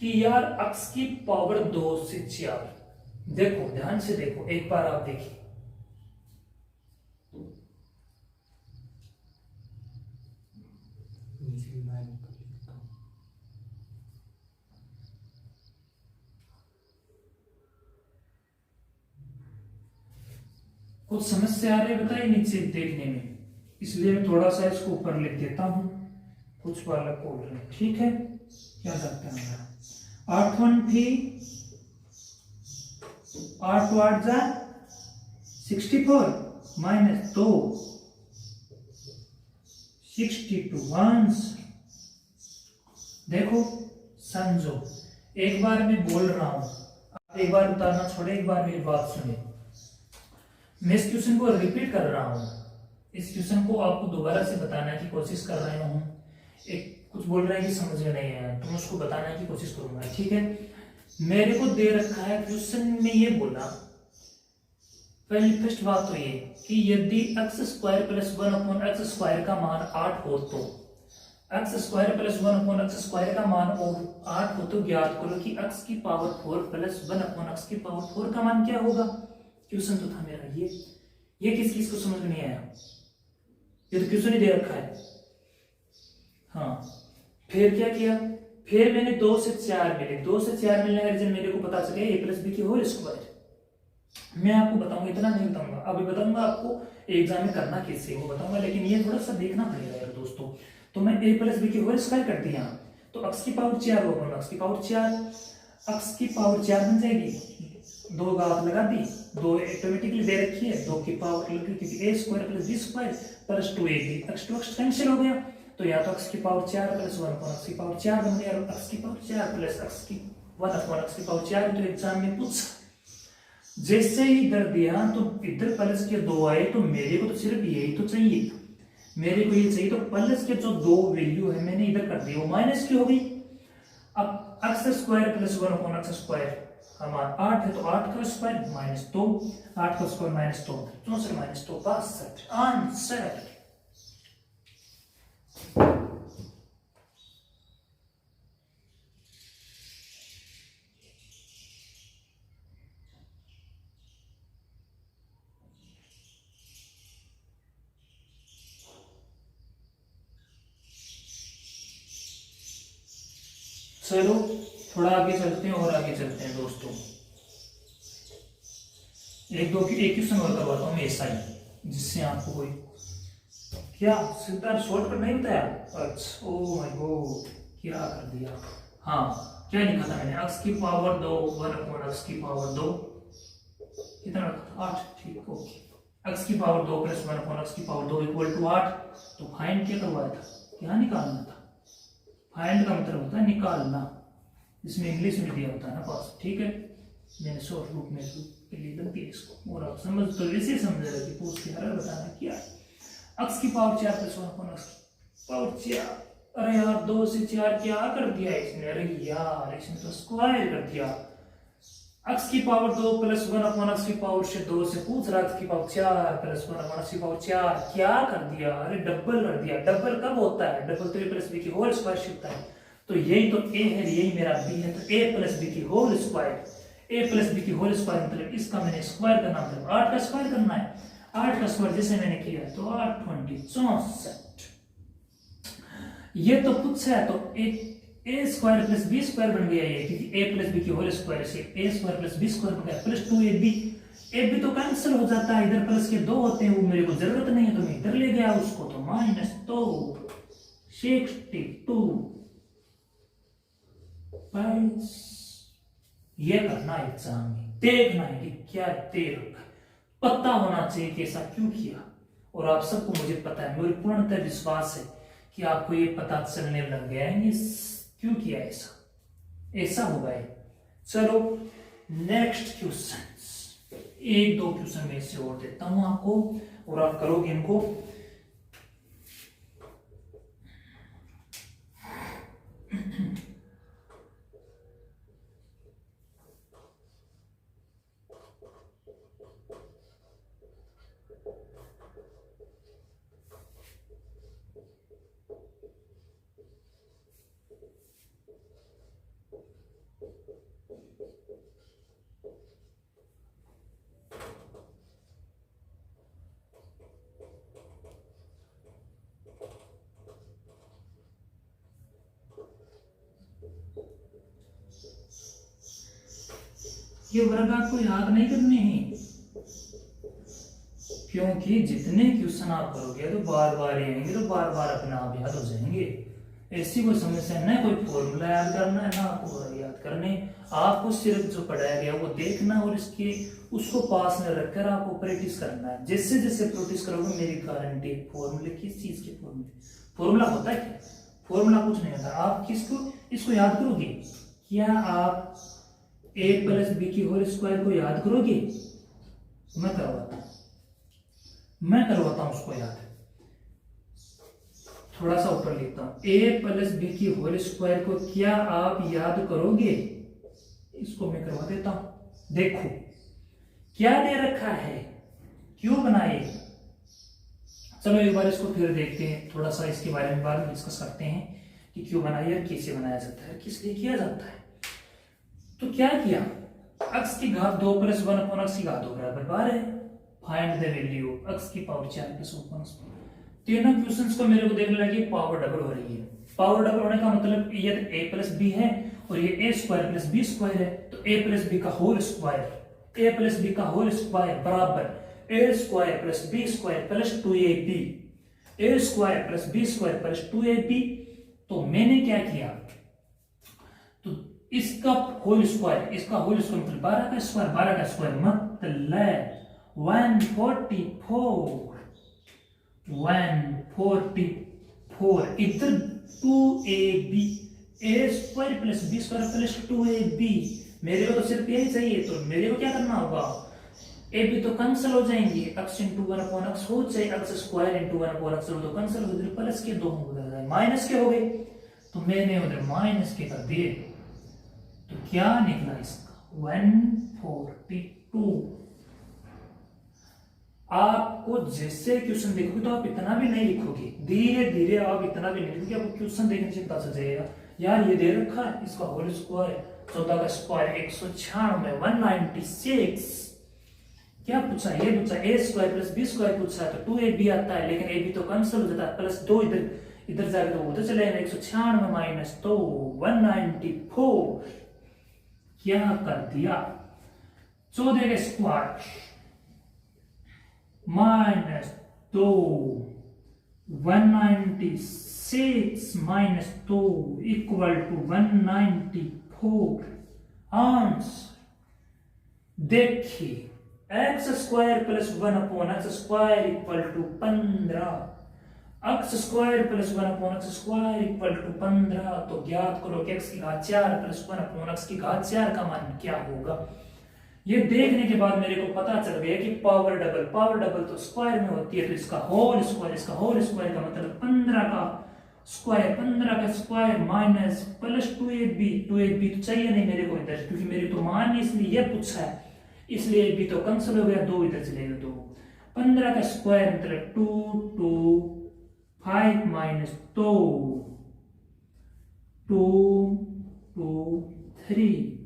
कि यार x की पावर 2 से 4, देखो ध्यान से देखो, एक बार आप देखिए, कुछ समस्या आ रही है बताइए नीचे देखने में, इसलिए मैं थोड़ा सा इसको ऊपर लिख देता हूं, कुछ बालक बोल रहे हैं। ठीक है, क्या करते हैं हमारा 8 1 थी, 8 to 8 जा 64 माइनस 2 62 आंसर। देखो समझो, एक बार मैं बोल रहा हूं, आप एक बार उतारना छोड़े, एक बार मेरी बात सुने। मैं इस क्वेश्चन को रिपीट कर रहा हूं, इस क्वेश्चन को आपको दोबारा से बताने की कोशिश कर रहा हूं। एक कुछ बोल रहा है कि समझ में नहीं आया, तो मैं उसको बताने की कोशिश करूंगा। ठीक है, मेरे को दे रखा है क्वेश्चन में, ये बोला पहली फर्स्ट बात तो ये कि यदि x square plus 1 upon x square का मान 8 हो, तो x square plus 1 upon x square का मान 8 हो, तो ज्ञात करो कि एक्स की पावर 4 प्लस 1 अपॉन एक्स की पावर 4 का मान क्या होगा। क्वेश्चन तो था मेरा ये किस किस को समझ में नहीं आया, ये तो क्वेश्चन ही दे रखा है। हाँ, फिर क्या किया, फिर मैंने 2 से 4 मिले, 2 से 4 मिलने का रीजन मेरे को पता चले a प्लस बी की होल स्क्वायर। मैं आपको बताऊंगा, इतना नहीं बताऊंगा, अभी बताऊंगा आपको एग्जाम में करना कैसे वो बताऊंगा, लेकिन ये थोड़ा सा देखना पड़ेगा यार दोस्तों। तो मैं a प्लस बी की होल स्क्वायर कर दिया, तो x की पावर 4 होगा, x की पावर 4, x की पावर 4 बन जाएगी, 2 घात लगा दी, 2 ऑटोमेटिकली दे रखी है, 2 की पावर लगी क्योंकि a square plus b square plus 2ab, x to x cancel हो गया, तो या तो x की पावर 4 प्लस 1 अपॉन x की पावर 4 बन गया, और x की पावर 4 प्लस x की 1 अपॉन x की पावर 4, तो एग्जाम में पूछा। जैसे ही इधर दिया तो इधर प्लस के 2 आए, तो मेरे को तो सिर्फ यही तो चाहिए, मेरे को ये चाहिए, तो प्लस के जो 2 वैल्यू है मैंने इधर कर दी, वो माइनस की हो गई। अब x square plus 1 upon x square का मान 8 है, तो 8 का स्क्वायर माइनस 2, 8 का स्क्वायर माइनस 2, 64 माइनस 2 62 आंसर। चलो थोड़ा आगे चलते हैं और आगे चलते हैं दोस्तों। एक क्वेश्चन और करवाता हूँ मैं ऐसा ही, जिससे आपको कोई क्या सीधा शॉर्टकट नहीं बताया। अच्छा ओ माय गॉड, क्या कर दिया। हाँ क्या लिखा था मैंने, x की पावर 2 1 अपॉन x की पावर 2 कितना रखा 8, ठीक ओके। x की पावर 2 प्लस 1 अपॉन x की पावर 2 इक्वल टू 8। तो फाइंड क्या करवाया था, क्या निकालना था। फाइंड का मतलब होता है निकालना, इसमें इंग्लिश में दिया होता है ना पास, ठीक है। मैंने शॉर्ट रूप में के लिए गलती है इसको, और आप समझ तो वैसे समझ रहे कि पूछ के हर बताना क्या है। x की पावर 4 प्लस 1 अपॉन x की पावर 4, अरे यार 2 से 4 क्या कर दिया इसने, अरे यार इसने तो स्क्वायर कर दिया। x की पावर 2 प्लस 1 अपॉन x की पावर से 2 से पूछ रहा x की पावर 4 प्लस 1 अपॉन x की पावर 4 क्या कर दिया, अरे डबल कर दिया। डबल कब होता है, डबल तो a प्लस b की होल स्क्वायर से होता है। तो यही तो a है, यही मेरा b है, तो a प्लस b की whole square, a plus b की होल स्क्वायर मतलब इसका मैंने स्क्वायर करना, मतलब 8 का स्क्वायर करना है। 8 का स्क्वायर जैसे मैंने किया तो 8 20 64, ये तो पूछा है तो a square plus b square बन गया ये, क्योंकि a प्लस b की होल स्क्वायर से a square plus b square बन गया प्लस 2ab। ab तो कैंसिल हो जाता है, इधर प्लस के 2 होते हैं, वो मेरे को जरूरत नहीं है तो मैं इधर ले गया उसको, तो माइनस 2 62 बस। ये करना एग्जाम में, देखना है कि क्या दे रखा, पता होना चाहिए कि ऐसा क्यों किया। और आप सबको मुझे पता है, मुझे पूर्णतः विश्वास है कि आपको ये पता चलने लग गया है ये क्यों किया ऐसा होगा ये। चलो नेक्स्ट क्वेश्चन, एक दो क्वेश्चन में से और देता हूं आपको और आप करोगे इनको। ये वर्ग आपको याद नहीं करने हैं, क्योंकि जितने क्वेश्चन आप करोगे तो बार बार आएंगे, तो बार बार अपने आप याद हो जाएंगे। ऐसी कोई समस्या न कोई फॉर्मूला याद करना है ना आपको याद करने, आपको सिर्फ जो पढ़ाया गया वो देखना और इसके उसको पास में रखकर आपको प्रैक्टिस करना है। जैसे जैसे प्रैक्टिस करोगे मेरी गारंटी। फॉर्मूले किस चीज के फॉर्मूला होता है क्या, फॉर्मूला कुछ नहीं होता। आप किसको इसको याद करोगे, क्या आप a प्लस बी की होल स्क्वायर को याद करोगे। मैं करवाता हूं उसको याद। थोड़ा सा ऊपर लिखता हूं, a प्लस बी की होल स्क्वायर को क्या आप याद करोगे। इसको मैं करवा देता हूं। देखो क्या दे रखा है, क्यों बनाए। चलो एक बार इसको फिर देखते हैं, थोड़ा सा इसके बारे में बाद में डिस्कस करते हैं कि क्यों बनाया और कैसे बनाया जाता है, किस लिए किया जाता है। तो क्या किया, x की घात 2 प्लस 1 अपॉन x की घात 2 बराबर 12 है। फाइंड द वैल्यू x की पावर 4 प्लस 1 अपॉन x। तीनों क्वेश्चंस को मेरे को देखने लगे पावर डबल हो रही है। पावर डबल होने का मतलब ये a प्लस b है और ये a square plus b square है, तो a प्लस b का whole square, a plus b का होल स्क्वायर बराबर a square plus b square plus 2ab, a square plus b square plus 2ab। तो मैंने क्या किया, तो इसका होल स्क्वायर, इसका होल स्क्वायर मतलब 12 का स्क्वायर, 12 का स्क्वायर मतलब 144, इधर 2ab, a square plus b square plus 2ab। मेरे को तो सिर्फ यही चाहिए, तो मेरे को क्या करना होगा, ab तो कैंसिल हो जाएंगे, x इंटू 1 अपॉन x हो जाए, x square into 1 upon x तो कैंसिल हो गए, प्लस के 2 हो गए माइनस के हो गए, तो मैंने उधर माइनस के कर दिए। तो क्या निकला इसका 142। आपको जैसे क्वेश्चन देखोगे तो आप इतना भी नहीं लिखोगे, धीरे धीरे आप इतना भी नहीं लिखोगे, आपको क्वेश्चन देखने से पता चल जाएगा यार ये दे रखा है, इसका होल स्क्वायर 14 का स्क्वायर 196 196। क्या पूछा, ये पूछा a square plus b square पूछा है, तो 2ab आता है, लेकिन ab तो कैंसिल हो जाता है, प्लस 2 इधर इधर जाकर तो उधर चले 196 माइनस तो 194। क्या कर दिया, 14 का square minus 2 196 minus 2 equal to 194 answer. देखिए X square plus 1 upon x square equal to 15, X square plus 1 upon x square equal to 15। तो ज्ञात करो कि एक्स की घात 4 प्लस 1 अपॉन एक्स की घात 4 का मान क्या होगा। ये देखने के बाद मेरे को पता चल गया कि पावर डबल तो स्क्वायर में होती है, तो इसका होल स्क्वायर का मतलब 15 का स्क्वायर माइनस प्लस 2ab तो चाहिए नहीं मेरे को इधर, क्योंकि मेरे तो मान इसलिए ये पूछा है, इसलिए भी तो कैंसिल हो गया, 2 इधर चलेगा। तो 15 का स्क्वायर मतलब 2 2 5 माइनस 2 2 2 3।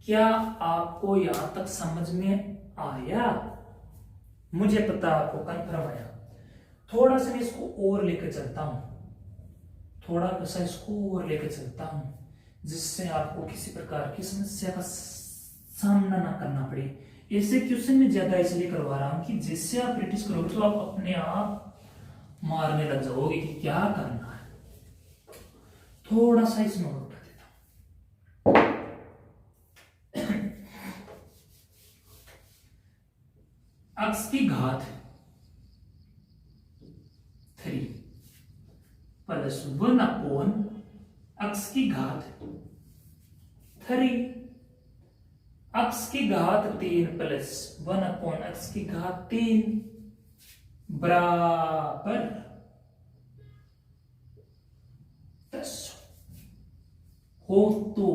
क्या आपको यहां तक समझ में आया? मुझे पता आपको कंफर्म आया। थोड़ा सा मैं इसको और लेकर चलता हूं, जिससे आपको किसी प्रकार की समस्या का सामना ना करना पड़े। ऐसे क्वेश्चन में ज्यादा इसलिए करवा रहा हूं कि जिससे आप प्रैक्टिस करोगे तो आप अपने आप मारने लग जाओगे कि क्या करना है। थोड़ा सा इसमें और उठा देता हूं। एक्स की घात 3 प्लस 1 अपॉन एक्स की घात 3, एक्स की घात 3 प्लस 1 अपॉन एक्स की घात 3 बराबर 10 हो। तो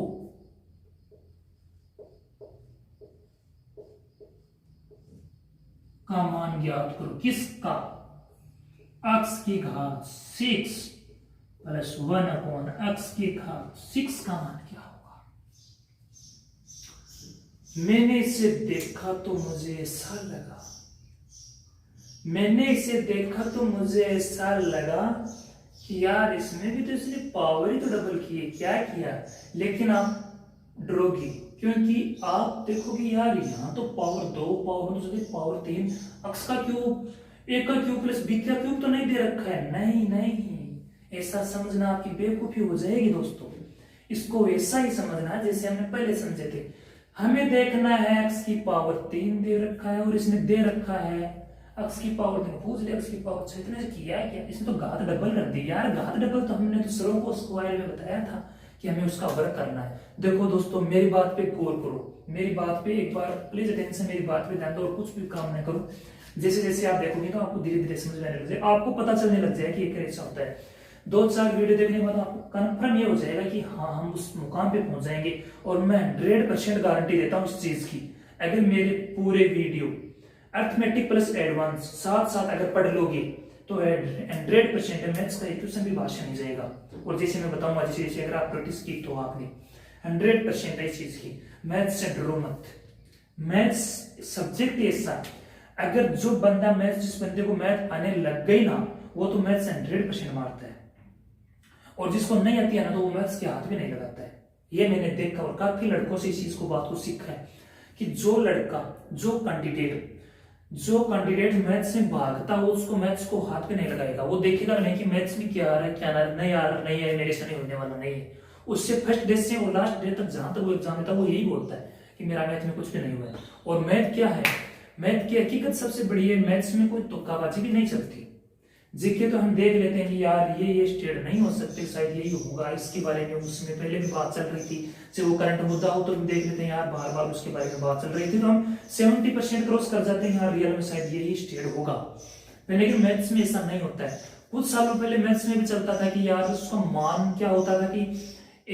का मान ज्ञात करो, किसका? एक्स की घात 6 प्लस 1 अपॉन एक्स की घात 6 का मान क्या होगा? मैंने इसे देखा तो मुझे ऐसा लगा कि यार इसमें भी तो इसने पावर ही तो डबल की है, क्या किया। लेकिन आप डरोगे क्योंकि आप देखोगे यार यहाँ तो पावर 2 पावर तो पावर 3, एक्स का क्यूब ए का क्यूब प्लस बी का क्यूब तो नहीं दे रखा है। नहीं, ऐसा समझना आपकी बेवकूफी हो जाएगी दोस्तों। इसको ऐसा ही समझना जैसे हमने पहले समझे थे। हमें देखना है एक्स की पावर 3 दे रखा है और इसने दे रखा है एक्स की पावर 3, पूछ लिया एक्स की पावर 6, इतने से किया है क्या? इसने तो घात डबल कर दी यार। घात डबल तो हमने दूसरों को स्क्वायर में बताया था कि हमें उसका वर्क करना है। देखो दोस्तों मेरी बात पे गौर करो, मेरी बात पे एक बार प्लीज अटेंशन, मेरी बात पे ध्यान दो और कुछ भी काम न करो। जैसे जैसे आप देखोगे तो आपको धीरे धीरे समझ में आने लग जाए, आपको पता चलने लग जाए कि ये कैसा होता है। 2-4 वीडियो देखने के बाद आपको कंफर्म ये हो जाएगा कि हाँ हम उस मुकाम पे पहुंच जाएंगे। और मैं 100% गारंटी देता हूं इस चीज की, अगर मेरे पूरे वीडियो अर्थमेटिक प्लस एडवांस साथ साथ अगर पढ़ लोगे तो 100% मैथ्स का क्वेश्चन भी भाषा नहीं जाएगा। और जैसे मैं बताऊंगा, जैसे अगर आप प्रैक्टिस की तो आपने 100% इस चीज की, मैथ्स से डरो मत। मैथ्स सब्जेक्ट ऐसा, अगर जो बंदा मैथ्स, जिस बंदे को मैथ आने लग गई ना, वो तो मैथ्स 100% मारता है। और जिसको नहीं आती है ना, तो वो मैथ्स के हाथ भी नहीं लगाता है। ये मैंने देखा और काफी लड़कों से इस चीज को बात को सीखा है कि जो लड़का, जो कैंडिडेट मैथ्स में भागता हो, उसको मैथ्स को हाथ पे नहीं लगाएगा। वो देखेगा नहीं कि मैथ्स में क्या आ रहा है, क्या नहीं आ रहा, नहीं है मेरे से नहीं होने वाला, नहीं है। उससे फर्स्ट डे से वो लास्ट डे तक जहां तक वो एग्जाम देता है, वो यही बोलता है कि मेरा मैथ में कुछ भी नहीं हुआ है। और मैथ क्या है, मैथ की हकीकत सबसे बड़ी है, मैथ्स में कोई तुक्काबाजी भी नहीं चलती। जीके तो हम देख लेते हैं कि यार ये स्टेट नहीं हो सकते, शायद यही होगा, इसके बारे में उसमें पहले भी बात चल रही थी। चाहे वो करंट मुद्दा हो तो हम देख लेते हैं यार बार बार उसके बारे में बात चल रही थी, तो हम 70% क्रॉस कर जाते हैं यार रियल में शायद यही स्टेट होगा। लेकिन मैथ्स में ऐसा नहीं होता है। कुछ सालों पहले मैथ्स में भी चलता था कि यार उसका मान क्या होता था कि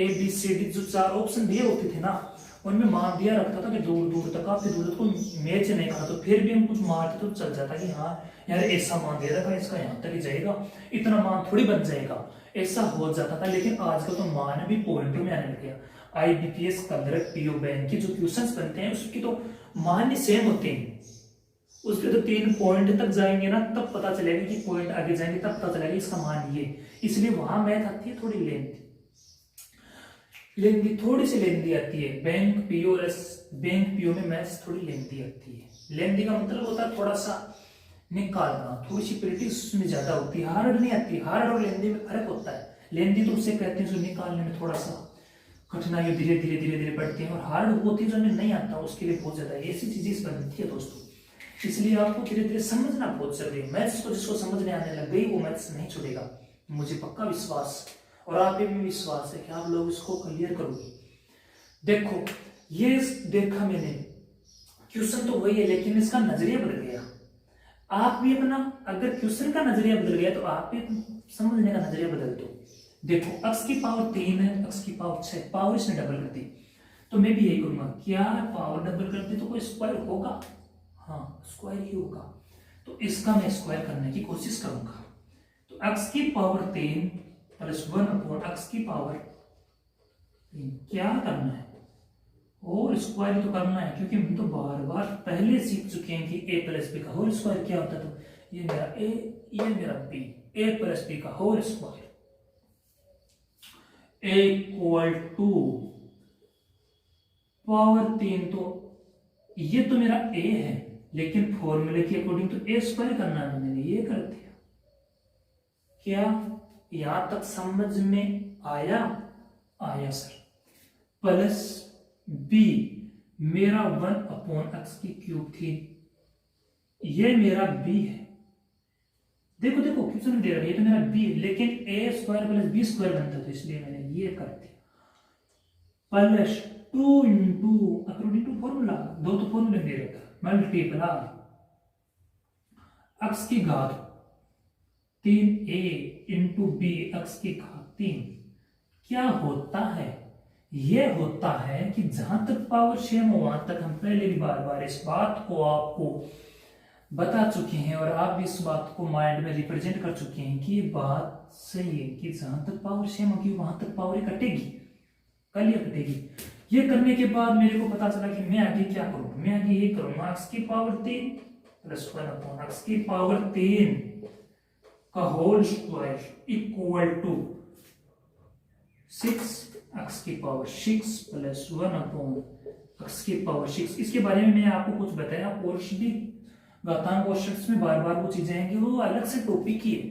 ABCD जो 4 ऑप्शन दिए होते थे ना, उनमें मान दिया रखता था कि दूर दूर तक, काफी दूर तक कोई मैच नहीं कहा, तो फिर भी हम कुछ मारते तो चल जाता कि हाँ यार ऐसा मान दे रखा, इसका यहाँ तक ही जाएगा, इतना मान थोड़ी बन जाएगा, ऐसा हो जाता था। लेकिन आजकल तो मान भी पॉइंटों में आने लग गया। IBPS, क्लर्क, PO बैंक के जो क्वेश्चंस बनते हैं उसकी तो मान ही सेम होते हैं। उसके तो 3 पॉइंट तक जाएंगे ना, तब पता चलेगा कि पॉइंट आगे जाएंगे, तब पता चलेगा इसका मान ये। इसलिए वहां मैथ आती है थोड़ी लेंथी थोड़ी सी लेंथी आती है। बैंक पीओ में मैथ्स थोड़ी लेंथी आती है। लेंथी का मतलब होता है थोड़ा सा निकालना, थोड़ी सी प्रैक्टिस उसमें ज्यादा होती है, हार्ड नहीं आती। हार्ड और लेंथी में फर्क होता है। लेंथी तो उससे कहते हैं जो निकालने में थोड़ा सा कठिनाई धीरे धीरे बढ़ती है, और हार्ड होती है जो हमें नहीं आता उसके लिए बहुत ज्यादा ऐसी चीजें इस बनती है दोस्तों। इसलिए आपको धीरे धीरे समझना बहुत जरूरी है। मैथ्स को जिसको समझने आने लग गई वो मैथ्स नहीं छोड़ेगा, मुझे पक्का विश्वास, और आप पे भी विश्वास है कि आप लोग इसको क्लियर करोगे। देखो ये देखा मैंने, क्वेश्चन तो वही है लेकिन इसका नजरिया बदल गया। आप भी अपना, अगर क्वेश्चन का नजरिया बदल गया तो आप भी समझने का नजरिया बदल दो। देखो x की पावर 3 है, x की पावर 6, पावर इसने डबल कर दी, तो मैं भी यही करूंगा। क्या पावर डबल कर दी तो कोई स्क्वायर होगा? हाँ स्क्वायर ही होगा, तो इसका मैं स्क्वायर करने की कोशिश करूंगा। तो x की पावर 3 प्लस 1 अपॉन x की पावर 3 क्या करना है? होल स्क्वायर तो करना है, क्योंकि हम तो बार बार पहले सीख चुके हैं कि a प्लस बी का होल स्क्वायर क्या होता है। तो ये मेरा a, ये मेरा b, a प्लस बी का whole square a equal to power 3। तो ये तो मेरा a है, लेकिन फॉर्मूले के अकॉर्डिंग तो a स्क्वायर करना है, मैंने ये कर दिया। क्या यहां तक समझ में आया? आया सर। प्लस b मेरा 1 अपॉन एक्स की क्यूब थी, ये मेरा b है। देखो देखो क्वेश्चन दे रहा है, ये तो मेरा b है, लेकिन a square plus b square बनता है, तो इसलिए मैंने ये कर दिया। Plus 2 into according to formula, दो तो फॉर्मूले दे रखा है, मल्टीप्लाई एक्स की घात 3a इंटू बी एक्स की घात 3। क्या होता है? यह होता है कि जहां तक पावर सेम हो वहां तक हम पहले भी बार बार इस बात को आपको बता चुके हैं, और आप भी इस बात को माइंड में रिप्रेजेंट कर चुके हैं कि ये बात सही है कि जहां तक पावर सेम होगी वहां तक पावर कटेगी, कल कटेगी। ये करने के बाद मेरे को पता चला कि मैं आगे क्या करूं। मैं आगे ये करूंगा x की पावर 3 प्लस 1 अपॉन x की पावर 3 का whole square equal to 6 x की पावर 6 प्लस 1 अपॉन x की पावर 6। इसके बारे में मैं आपको कुछ बताया, कोर्स भी घातांक क्वेश्चंस में बार बार वो चीजें आएंगी, वो अलग से टॉपिक ही है।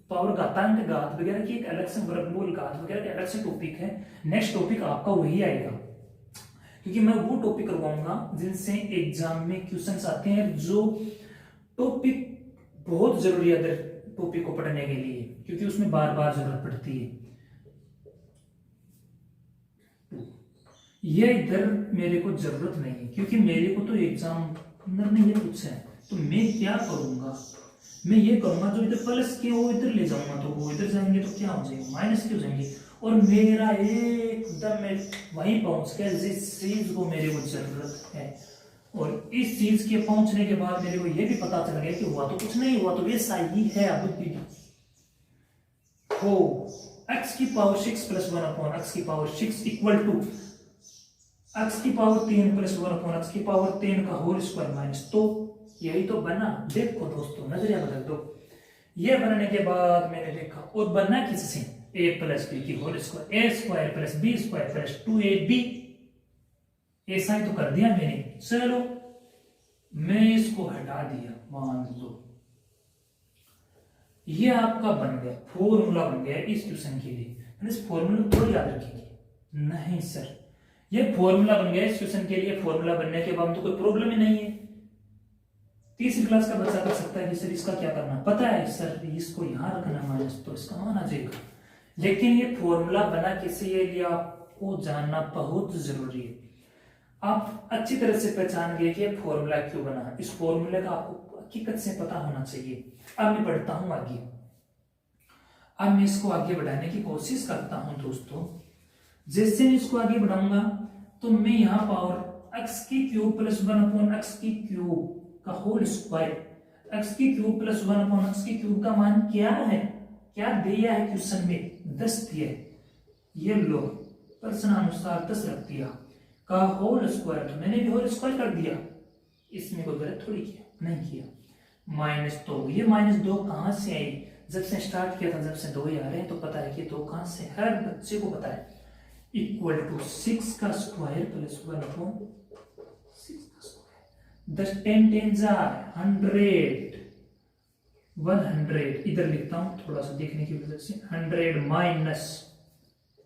पावर घातांक घात वगैरह की एक अलग से, वर्गमूल घात वगैरह के अलग से टॉपिक है। नेक्स्ट टॉपिक आपका वही आएगा, क्योंकि मैं वो टॉपिक करवाऊंगा जिनसे एग्जाम में क्वेश्चंस आते हैं, जो टॉपिक बहुत जरूरी है अदर टॉपिक को पढ़ने के लिए, क्योंकि उसमें बार बार जरूरत पड़ती है। ये इधर मेरे को जरूरत नहीं है, क्योंकि मेरे को तो एग्जामिनर ने ये पूछा है। तो मैं क्या करूंगा, मैं ये करूंगा जो इधर प्लस के वो इधर ले जाऊंगा, तो वो इधर जाएंगे तो क्या हो जाएगा, माइनस के हो जाएंगे, और मेरा एकदम मैं वहीं पहुंच गया जिस चीज को मेरे को जरूरत है। और इस चीज के पहुंचने के बाद मेरे को ये भी पता चल गया कि हुआ तो कुछ नहीं, हुआ तो वैसा ही है अब भी। हो x की पावर 6 प्लस 1 अपॉन x की पावर 6 इक्वल टू x की पावर 3 प्लस 1 अपॉन x की पावर 3 का होल स्क्वायर माइनस, तो यही तो बना। देखो दोस्तों नजरिया बदल दो। ये बनने के बाद मैंने देखा, और बनना किससे, a प्लस बी की whole square, a square plus B square plus 2ab, ऐसा ही तो कर दिया मैंने। चलो मैं इसको हटा दिया, मान लो ये आपका बन गया, फॉर्मूला बन गया इस क्वेश्चन के लिए। इस फॉर्मूला को याद रखेंगे? नहीं सर, ये फॉर्मूला बन गया इस क्वेश्चन के लिए। फॉर्मूला बनने के बाद तो कोई प्रॉब्लम ही नहीं है। तीसरी क्लास का बच्चा कर सकता है कि सर इसका क्या करना, पता है सर इसको यहां रखना माइनस, तो इसका मान आ जाएगा। लेकिन ये फॉर्मूला बना कैसे, ये आपको जानना बहुत जरूरी है। आप अच्छी तरह से पहचान गए कि फॉर्मूला क्यों बना, इस फॉर्मूले का आपको हकीकत से पता होना चाहिए। अब मैं बढ़ता हूं आगे, अब मैं इसको आगे बढ़ाने की कोशिश करता हूं दोस्तों। जैसे मैं इसको आगे बढ़ाऊंगा तो मैं यहां पावर x की क्यूब प्लस 1 अपॉन x की क्यूब का होल स्क्वायर, x की क्यूब प्लस 1 अपॉन x की क्यूब का मान क्या है, क्या दिया है क्वेश्चन में, 10 दिया है। ये लो प्रश्न अनुसार 10 रख दिया, का होल स्क्वायर, तो मैंने भी होल स्क्वायर कर दिया। इसमें कोई गलत थोड़ी किया, नहीं किया। -2, ये -2 कहाँ से आई? जब से स्टार्ट किया था, जब से 2 ही आ रहे हैं तो पता है कि 2 कहाँ से, हर बच्चे को पता है। इक्वल टू 6 का स्क्वायर प्लस 1 अपॉन 6 का स्क्वायर। 10 10 10 100, 100 इधर लिखता हूं थोड़ा सा देखने की वजह से, 100 माइनस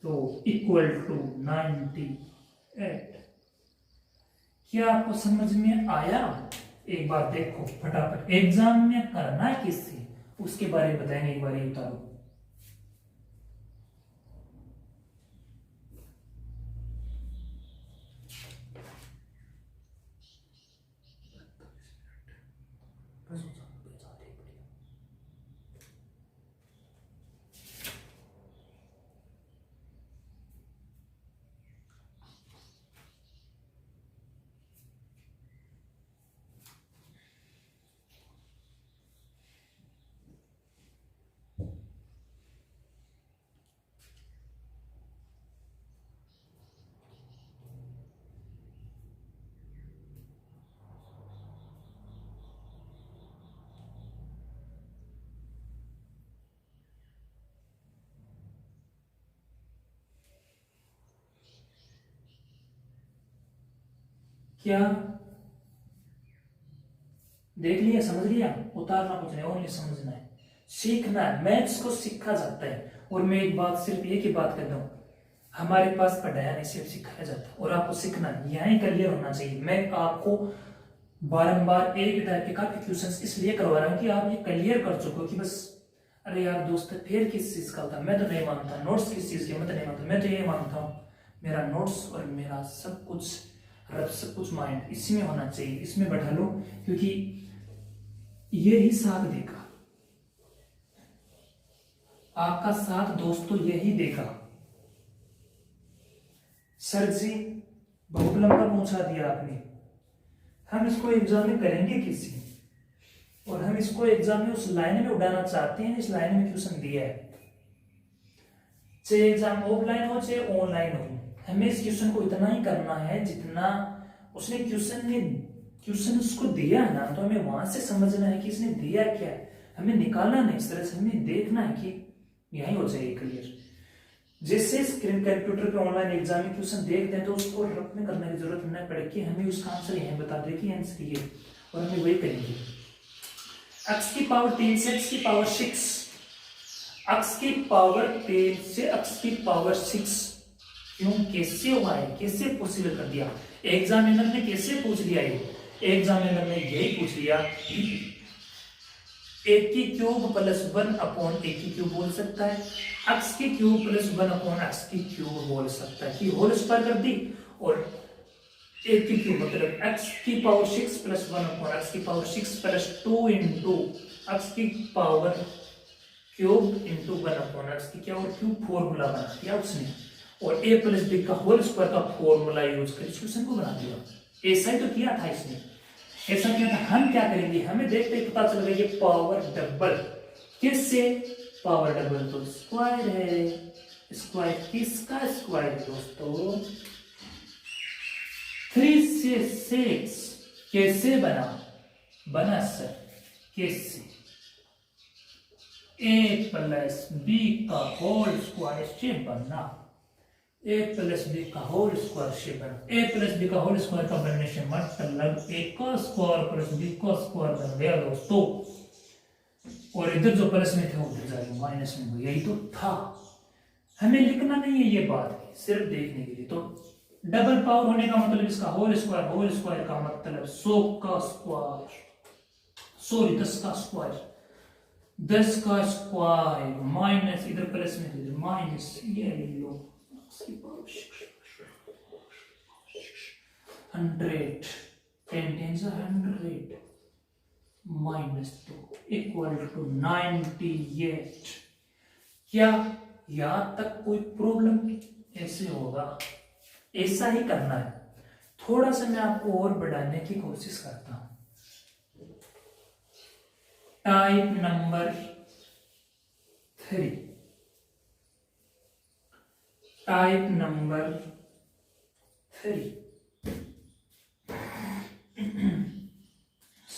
तो इक्वल टू 98। क्या आपको समझ में आया? एक बार देखो फटाफट, एग्जाम में करना है किससे उसके बारे में बताएंगे, एक बार ये उतारो। क्या देख लिया, समझ लिया? उतारना कुछ नहीं, ओनली समझना है, सीखना है। मैथ्स को सीखा जाता है। और मैं एक बात, सिर्फ एक ही बात कर दूं, हमारे पास पढ़ाया नहीं, सिर्फ सिखाया जाता है। और आपको सीखना यही क्लियर होना चाहिए। मैं आपको बारंबार एक टाइप के काफी क्वेश्चंस इसलिए करवा रहा हूं कि आप ये क्लियर कर चुके हो कि बस अरे यार दोस्त फिर किस चीज का था, मैं तो नहीं मानता। नोट्स किस चीज के, मैं तो नहीं मानता। मैं तो ये मानता हूँ मेरा नोट्स और मेरा सब कुछ रब, सब कुछ माइंड इसी में होना चाहिए, इसमें बैठा लो, क्योंकि ये ही साथ देगा आपका साथ दोस्तों, यही देगा। सर जी बहुत लंबा पहुंचा दिया आपने, हम इसको एग्जाम में करेंगे किसी, और हम इसको एग्जाम में उस लाइन में उड़ाना चाहते हैं, इस लाइन में क्वेश्चन दिया है, चाहे एग्जाम ऑफलाइन हो चाहे ऑनलाइन हो, हमें इस क्वेश्चन को इतना ही करना है जितना उसने क्वेश्चन उसको दिया है ना, तो हमें वहां से समझना है कि इसने दिया क्या है, हमें निकालना नहीं, इस तरह से हमें देखना है कि यही हो जाएगी क्लियर। जैसे स्क्रीन कंप्यूटर पे ऑनलाइन एग्जाम में क्वेश्चन देखते हैं तो उसको रफ में करने की जरूरत नहीं पड़े कि हमें उसका आंसर यही बता दे कि आंसर ये, और हमें वही करेंगे। x की पावर 3 से x की पावर 6, x की पावर 3 से x की पावर 6 क्यों, कैसे हुआ है, कैसे पॉसिबल कर दिया? एग्जामिनर ने कैसे पूछ लिया? ये एग्जामिनर ने यही पूछ लिया, एक की क्यूब प्लस 1 अपॉन एक की क्यूब बोल सकता है, x की क्यूब प्लस 1 अपॉन x की क्यूब बोल सकता है कि होल स्क्वायर कर दी, और एक की क्यूब मतलब x की पावर 6 प्लस 1 अपॉन x की पावर 6 प्लस 2 इंटू x की power cube into 1 upon x की क्या, और क्यूब फॉर्मूला बना दिया उसने, और a प्लस बी का होल स्क्वायर का फॉर्मूला यूज कर क्वेश्चन को बना दिया। ऐसा ही तो किया था इसने, ऐसा किया था। हम क्या करेंगे, हमें देखते ही पता चल गया ये पावर डबल, किससे पावर डबल, तो स्क्वायर है, स्क्वायर किसका स्क्वायर है दोस्तों, 3 से 6 कैसे बना सर, कैसे, a प्लस बी का होल स्क्वायर से बना, a प्लस बी का होल स्क्वायर से बना, a प्लस बी का होल स्क्वायर का बनने से मतलब a का स्क्वायर प्लस b का स्क्वायर बन गया दोस्तों, और इधर जो प्लस में थे वो उधर जाएगा माइनस में, यही तो था। हमें लिखना नहीं है ये बात, सिर्फ देखने के लिए। तो डबल पावर होने का मतलब इसका होल स्क्वायर का मतलब 100 का स्क्वायर, सॉरी 10 का स्क्वायर, 10 का स्क्वायर माइनस इधर प्लस में इधर माइनस, ये ले लो 100, 10 10 100 माइनस 2 इक्वल टू 98। क्या यहां तक कोई प्रॉब्लम? ऐसे होगा, ऐसा ही करना है। थोड़ा सा मैं आपको और बढ़ाने की कोशिश करता हूं। Type number 3, type number 3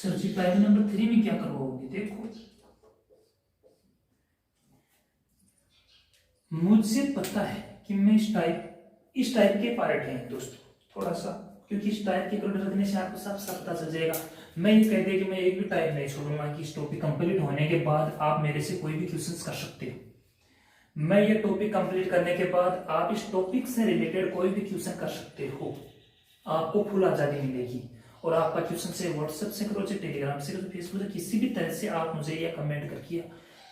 sir ji primary number 3 में क्या करवाओगे? देखो मुझे पता है कि मैं इस टाइप के पार्ट हैं दोस्तों, थोड़ा सा, क्योंकि इस टाइप के क्वेश्चन रखने से आपको सब सब पता चल जाएगा। मैं ये कह दिया कि मैं एक भी टाइप नहीं छोड़ूंगा कि इस टॉपिक कंप्लीट होने के बाद आप मेरे से कोई भी क्वेश्चंस कर सकते हो। मैं ये टॉपिक कंप्लीट करने के बाद आप इस टॉपिक से रिलेटेड कोई भी क्वेश्चन कर सकते हो, आपको फुल आजादी मिलेगी। और आपका क्वेश्चन से व्हाट्सएप से करो, चाहे टेलीग्राम से करो, फेसबुक से, किसी भी तरह से आप मुझे या कमेंट करके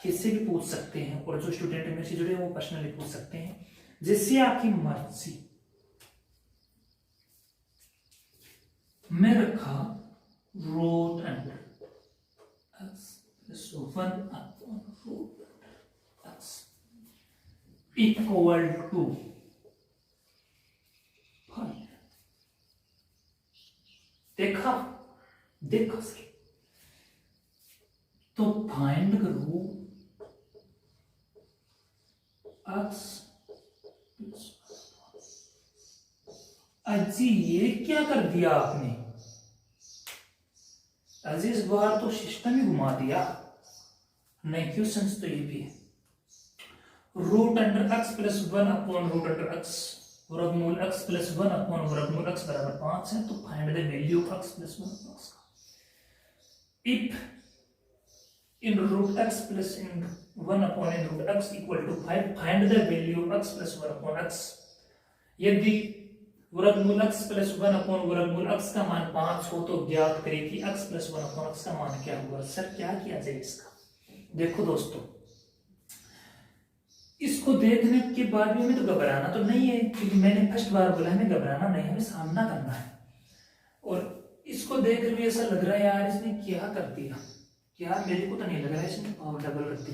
किससे भी पूछ सकते हैं। और जो स्टूडेंट मेरे से जुड़े हैं वो पर्सनली पूछ सकते हैं, जिससे आपकी मर्जी। मैं रखा root under x plus 1 upon root x equal to 5। देखा सर, तो फाइंड करो x। अजी ये क्या कर दिया आपने? अजी इस बार तो सिस्टम ही घुमा दिया। नहीं क्वेश्चन तो ये भी है, root under x plus 1 upon root under x वर्गमूल x प्लस 1 अपॉन वर्गमूल x बराबर 5 है। तो find the value of x plus 1 upon x का। If in root x plus in 1 upon in root x equal to 5, find the value of x plus 1 upon x। यदि वर्गमूल x प्लस 1 अपॉन वर्गमूल x का मान 5 हो तो ज्ञात करें कि x प्लस 1 अपॉन x का मान क्या होगा। सर क्या किया जाए इसका? देखो दोस्तों, इसको देखने के बाद भी हमें तो घबराना तो नहीं है, क्योंकि मैंने फर्स्ट बार बोला हमें घबराना नहीं, हमें सामना करना है। और इसको देखकर भी ऐसा लग रहा है यार इसने क्या कर दिया, यार मेरे को तो नहीं लग रहा है इसने पावर डबल कर दी।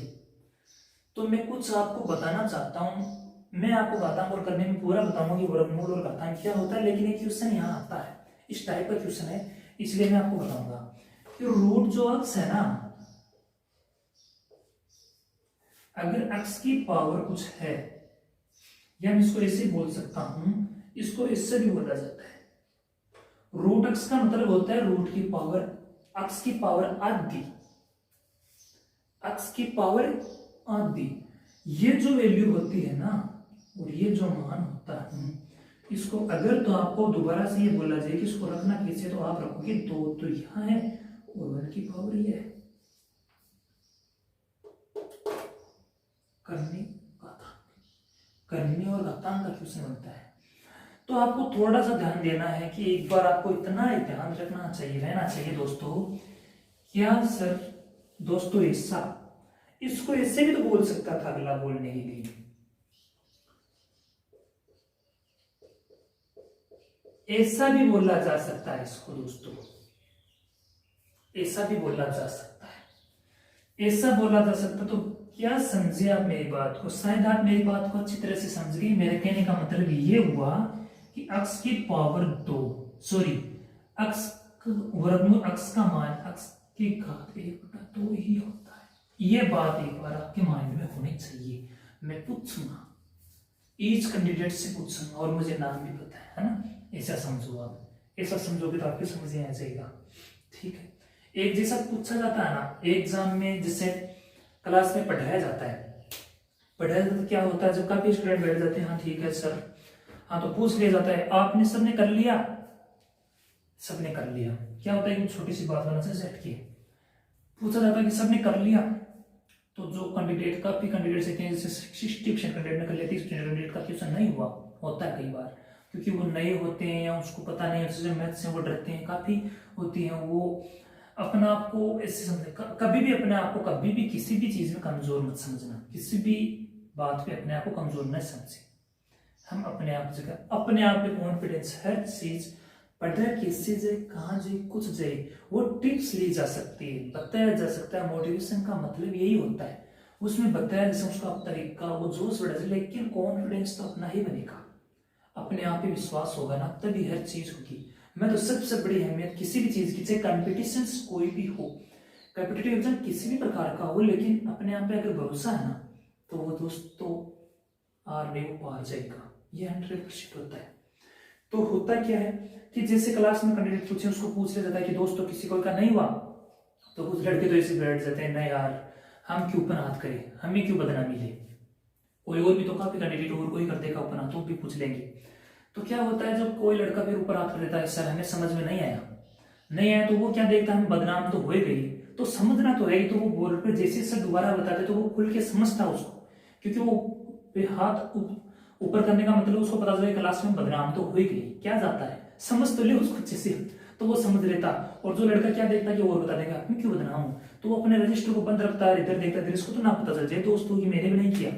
तो मैं कुछ आपको बताना चाहता हूँ, मैं आपको घातांक और करने में पूरा बताऊंगा कि वर्गमूल और घातांक क्या होता है, लेकिन एक क्वेश्चन यहाँ आता है, इस टाइप का क्वेश्चन है, इसलिए मैं आपको बताऊंगा कि रूट जो अक्स है ना, अगर x की पावर कुछ है, या मैं इसको ऐसे बोल सकता हूं, इसको इससे भी बोला जाता है। रूट x का मतलब होता है रूट की पावर, x की पावर आधी, x की पावर आधी। ये जो वैल्यू होती है ना, और ये जो मान होता है, इसको अगर तो आपको दोबारा से ये बोला जाए कि इसको रखना कैसे, तो आप रखोगे 2 तो यहां है और 1 की पावर ये है। करने और घातांक का क्वेश्चन बनता है। तो आपको थोड़ा सा ध्यान देना है कि एक बार आपको इतना ही ध्यान रखना चाहिए, रहना चाहिए दोस्तों। क्या सर दोस्तों ऐसा, इसको ऐसे भी तो बोल सकता था अगला बोलने के लिए, ऐसा भी बोला जा सकता है इसको दोस्तों, ऐसा भी बोला जा सकता है, ऐसा बोला जा सकता। तो क्या समझे आप मेरी बात को? शायद आप मेरी बात को अच्छी तरह से समझ गए। मेरे कहने का मतलब ये हुआ कि x की पावर 2, सॉरी x वर्गमूल x का मान x की घात 1/2 ही होता है। ये बात एक बार आपके माइंड में होनी चाहिए। मैं पूछूंगा, ईच कैंडिडेट से पूछूंगा, और मुझे नाम भी पता है ना, ऐसा समझो आप, ऐसा समझोगे तो आपके समझ में आ जाएगा। ठीक है, एक जैसा पूछा जाता है ना एग्जाम में, जैसे क्लास में पढ़ाया जाता है, पढ़ाया जाता क्या होता है, जब काफी स्टूडेंट बैठ जाते हैं, हाँ ठीक है सर, हाँ तो पूछ लिया जाता है आपने सबने कर लिया, सबने कर लिया। क्या होता है कि छोटी सी बात बना से सेट की, पूछा जाता है कि सबने कर लिया, तो जो कैंडिडेट, काफी कैंडिडेट से जैसे 60% कैंडिडेट ने कर लिया, 30% कैंडिडेट का क्वेश्चन नहीं हुआ, होता है कई बार, क्योंकि वो नए होते हैं या उसको पता नहीं है, मैथ से वो डरते हैं, काफी होती हैं वो अपना आप को ऐसे समझे। कभी भी अपने आप को, कभी भी किसी भी चीज में कमजोर मत समझना, किसी भी बात पे अपने आप को कमजोर न समझे। हम अपने आप जगह, अपने आप पे कॉन्फिडेंस, हर चीज पढ़ा किससे जाए, कहाँ जाए, कुछ जाए, वो टिप्स ली जा सकती है, बताया जा सकता है। मोटिवेशन का मतलब यही होता है, उसमें बताया जैसे उसका तरीका, वो जोश बढ़ा, लेकिन कॉन्फिडेंस तो अपना ही बनेगा, अपने आप ही विश्वास होगा ना, तभी हर चीज होगी। मैं तो सबसे बड़ी अहमियत किसी भी चीज की, चाहे कॉम्पिटिशन कोई भी हो, कॉम्पिटिटिव एग्जाम किसी भी प्रकार का हो, लेकिन अपने आप पे अगर भरोसा है ना, तो वो दोस्तों आर नहीं, वो पार जाएगा, ये 100% होता है। तो होता क्या है कि जैसे क्लास में कैंडिडेट पूछे, उसको पूछ लिया जाता है कि दोस्तों किसी को का नहीं हुआ, तो कुछ लड़के तो ऐसे बैठ जाते हैं, ना यार हम क्यों ऊपर हाथ करें, हमें क्यों बदनामी ले, कोई और भी तो काफी कैंडिडेट और कोई कर देगा ऊपर हाथ, तो भी पूछ लेंगे। तो क्या होता है जब कोई लड़का फिर ऊपर हाथ कर देता है, सर हमें समझ में नहीं आया, तो वो क्या देखता है, हम बदनाम तो हो गई, तो समझना तो है ही, तो वो बोर्ड पे जैसे सर दोबारा बताते तो वो खुल के समझता उसको, क्योंकि वो हाथ ऊपर करने का मतलब उसको पता चला क्लास में बदनाम तो हो गई, क्या जाता है, समझ तो ले उसको अच्छे से, तो वो समझ लेता। और जो लड़का क्या देखता है कि और बता देगा मैं क्यों बदनाम हूं, तो वो अपने रजिस्टर को बंद रखता है, इधर देखता है, इसको तो ना पता चल जाए दोस्तों कि मैंने भी नहीं किया,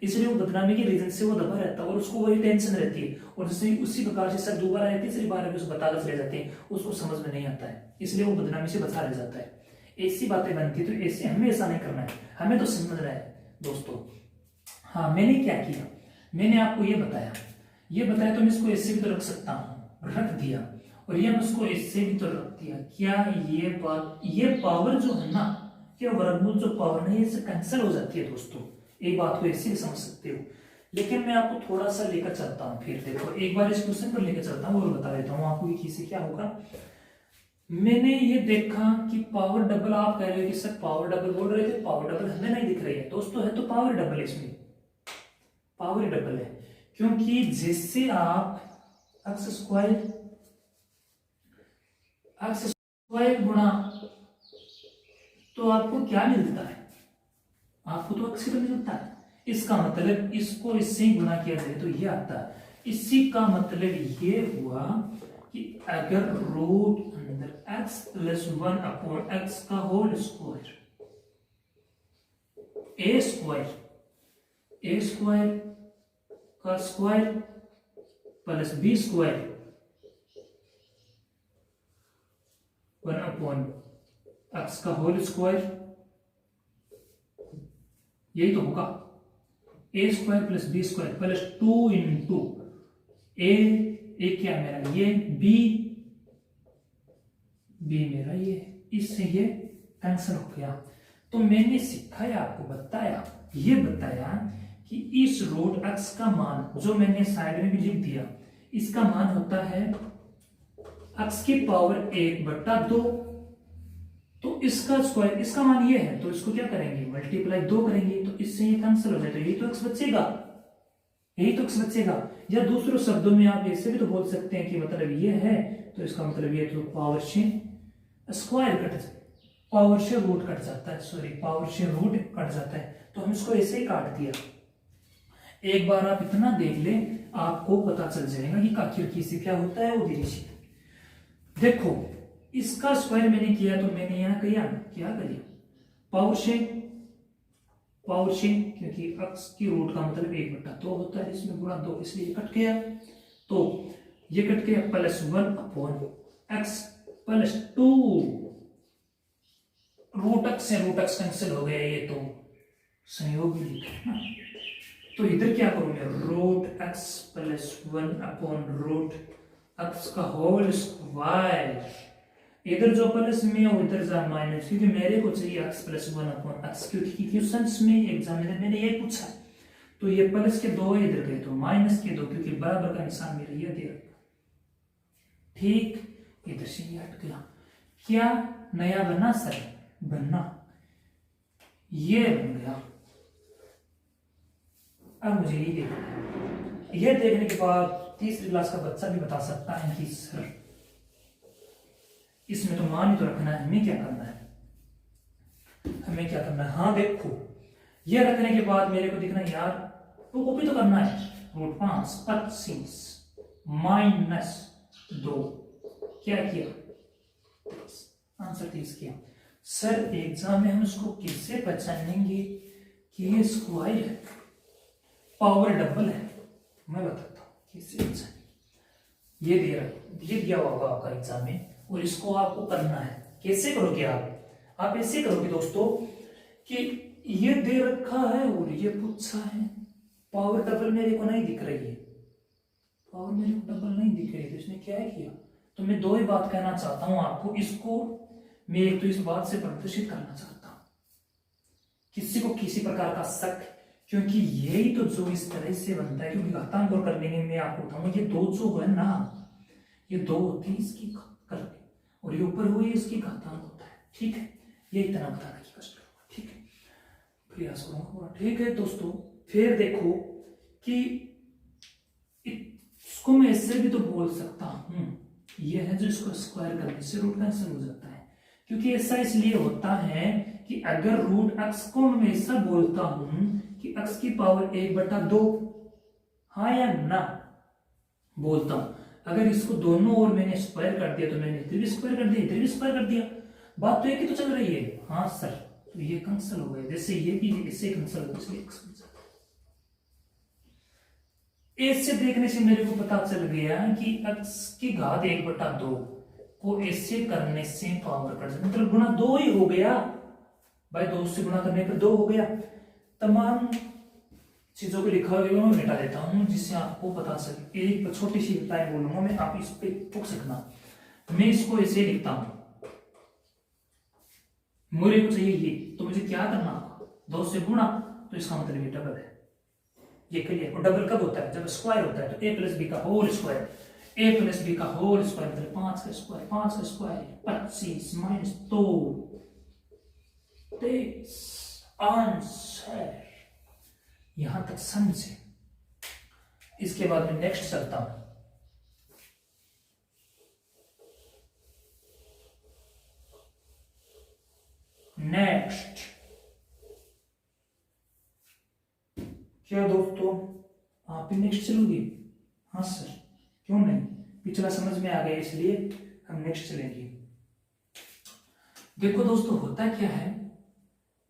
इसलिए वो बदनामी के रीजन से वो दबा रहता है और उसको वही टेंशन रहती है, और जैसे उसी प्रकार से सर दोबारा या तीसरी बार अभी उसको बताते चले जाते हैं, उसको समझ में नहीं आता है, इसलिए वो बदनामी से बचा रह जाता है। ऐसी बातें बनती तो ऐसे हमें ऐसा नहीं करना है, हमें तो समझना है दोस्तों। हाँ मैंने क्या किया, मैंने आपको ये बताया तो मैं इसको ऐसे भी तो रख सकता हूँ, रख दिया, और ये मैं उसको ऐसे भी तो रख दिया। क्या ये पावर जो है ना, क्या वर्गमूल जो पावर नहीं है कैंसिल हो जाती है दोस्तों, एक बात को ऐसे भी समझ सकते हो। लेकिन मैं आपको थोड़ा सा लेकर चलता हूँ, फिर देखो एक बार इस क्वेश्चन पर लेकर चलता हूँ और बता देता हूँ आपको कि इससे क्या होगा। मैंने ये देखा कि पावर डबल, आप कह रहे हो कि सर पावर डबल बोल रहे थे, पावर डबल हमें नहीं दिख रही है दोस्तों, है तो पावर डबल, इसमें पावर डबल है, क्योंकि जैसे आप एक्स स्क्वायर गुणा, तो आपको क्या मिलता है, आपको तो अक्स मिलता है, इसका मतलब इसको इससे गुणा किया जाए तो ये आता है, इसी का मतलब ये हुआ कि अगर रूट अंदर x प्लस 1 अपॉन x का होल स्क्वायर, ए स्क्वायर का square plus B square 1 upon x का होल स्क्वायर, यही तो होगा, A square plus B square plus 2 into A क्या मेरा ये बी मेरा इससे ये कैंसिल हो गया। तो मैंने सिखाया आपको, बताया कि इस रूट x का मान जो मैंने साइड में भी लिख दिया, इसका मान होता है x की पावर 1/2, तो इसका स्क्वायर, इसका मान ये है, तो इसको क्या करेंगे मल्टीप्लाई 2 करेंगे, तो इससे ये कैंसिल हो जाए, तो यही तो x बचेगा, या दूसरे शब्दों में आप ऐसे भी तो बोल सकते हैं कि मतलब ये है, तो इसका मतलब ये तो पावर से स्क्वायर पावर से रूट कट जाता है, तो हम इसको ऐसे ही काट दिया। एक बार आप इतना देख ले, आपको पता चल जाएगा कि आखिर किसी क्या होता है उधर। देखो इसका स्क्वायर मैंने किया, तो मैंने यहाँ क्या करिए पावर से, क्योंकि x की रूट का मतलब 1/2 होता है, इसमें गुणा 2, इसलिए कट गया, तो ये कट गया, plus 1 upon x plus 2, root x cancel हो गया, ये तो संयोग भी लिखा है ना, तो इधर क्या करूंगा, root x plus 1 upon root x का होल स्क्वायर, इधर जो प्लस में है उधर जा माइनस, क्योंकि मेरे को चाहिए x प्लस 1 अपॉन x, क्योंकि क्वेश्चंस में एग्जामिनर मैंने ये पूछा, तो ये प्लस के 2 इधर गए तो माइनस के 2, क्योंकि बराबर का निशान मेरा ये दे रखा, ठीक, इधर से ये हट गया, क्या नया बना सर, ये बन गया। अब मुझे ये देखना है, ये देखने के बाद तीसरी क्लास का बच्चा भी बता सकता है कि सर इसमें तो मान ही तो रखना है, हमें क्या करना है, हाँ देखो ये रखने के बाद मेरे को दिखना यार, तो कॉपी तो करना है, रूट 5 25 माइनस 2, क्या किया, आंसर 30 किया। सर एग्जाम में हम इसको कैसे पहचानेंगे कि ये स्क्वायर है, पावर डबल है, मैं बताता हूँ कैसे पहचानेंगे। ये दिया होगा आपका एग्जाम में, और इसको आपको करना है, कैसे करोगे आप ऐसे करोगे दोस्तों कि ये दे रखा है और ये पूछा है, पावर डबल मेरे को नहीं दिख रही है, पावर मेरे को डबल नहीं दिख रही है, तो इसने क्या किया, तो मैं दो ही बात कहना चाहता हूं आपको, इसको मैं एक तो इस बात से प्रदर्शित करना चाहता हूं, किसी को किसी प्रकार का शक, क्योंकि यही तो जो इस तरह से बनता है, क्योंकि घातांक और करने में मैं आपको बताऊंगा, ये दो जो है ना, ये दो होती है इसकी करके, और ये ऊपर हुई इसकी घातांक होता है, ठीक है। ये इतना बताने की कोशिश करूंगा, ठीक है, प्रयास करूंगा, ठीक है दोस्तों। फिर देखो कि इसको मैं इससे भी तो बोल सकता हूं, ये है जो इसको स्क्वायर करने से रूट कैंसिल हो जाता है, क्योंकि ऐसा इसलिए होता है कि अगर रूट अक्स को मैं ऐसा बोलता हूं कि अक्स की पावर 1/2, हाँ या ना बोलता हूं, अगर इसको दोनों ओर मैंने स्क्वायर कर दिया तो मैंने इधर भी स्क्वायर कर दिया, इधर भी स्क्वायर कर दिया, बात तो एक ही तो चल रही है। हाँ सर, तो ये कैंसिल हो गया, जैसे ये भी इससे कैंसिल हो, इसलिए इससे देखने से मेरे को पता चल गया कि x की घात 1/2 को ऐसे करने से पावर कर सकते, मतलब गुणा 2 ही हो गया भाई, 2 से गुणा करने पर 2 हो गया। तमाम चीजों को लिखा हुआ मैं मिटा देता हूं जिससे आपको पता चले, एक छोटी सी लाइन बोलूंगा मैं, आप इस पे रुक सकना। मैं इसको ऐसे लिखता हूं, मेरे को चाहिए ये, तो मुझे क्या करना होगा, 2 से गुणा, तो इसका मतलब ये डबल है, ये क्लियर। और डबल कब होता है, जब स्क्वायर होता है, तो a प्लस बी का whole square, a plus B का होल स्क्वायर मतलब 5 का स्क्वायर, 5 का स्क्वायर 25 माइनस 2 23 आंसर। यहां तक समझे। इसके बाद में नेक्स्ट चलता हूं, नेक्स्ट क्या दोस्तों, आप भी नेक्स्ट चलोगे? हाँ सर, क्यों नहीं, पिछला समझ में आ गया इसलिए हम नेक्स्ट चलेंगे। देखो दोस्तों होता क्या है,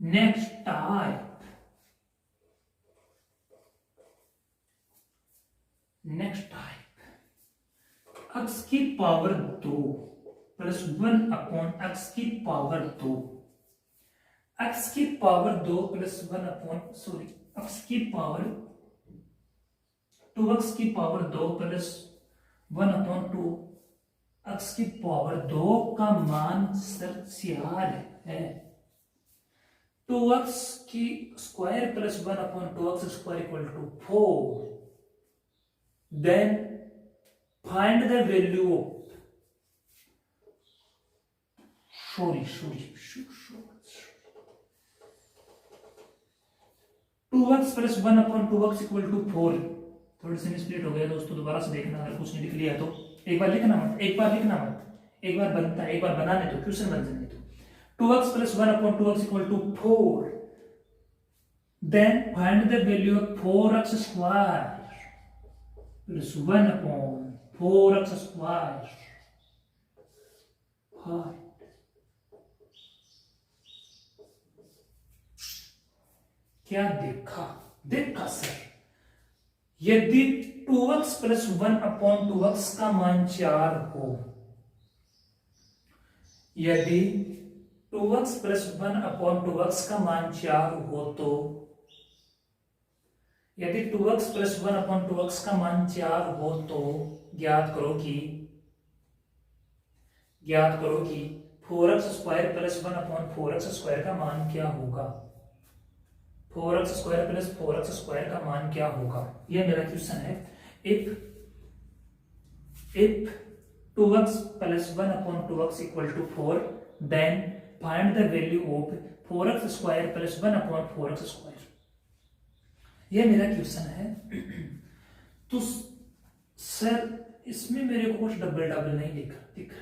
नेक्स्ट टाइप, x की पावर 2 प्लस 1/x की पावर 2, x की पावर 2 प्लस 1 x की पावर 2x की पावर 2 प्लस 1/2 x की पावर 2 का मान सर 4 है। 2x की square plus 1/2x square equal to 4, then find the value of, sorry 2x plus 1/2x equal to 4, थोड़ी सी मिसप्लेट हो गया दोस्तों, दोबारा से देखना, अगर कुछ नहीं लिख लिया तो एक बार लिखना मत, एक बार बनता है, एक बार बनाने दो, क्वेश्चन बन जाने दो। 2x plus 1/2x equal to 4, then find the value of 4x square plus 1/4x square. क्या देखा सर, यदि 2x प्लस 1/2x का मान 4 हो, यदि 2x प्लस 1/2x का मान 4 हो, तो यदि 2x प्लस 1/2x का मान 4 हो तो ज्ञात करो कि 4x square plus 1/4x square का मान क्या होगा, 4x square plus 4x square का मान क्या होगा, यह मेरा क्वेश्चन है। If 2x plus 1/2x equal to 4, then find the value of 4x square plus 1/4x square, यह मेरा क्वेश्चन है। तो सर इसमें मेरे को कुछ डबल नहीं दिख रहा है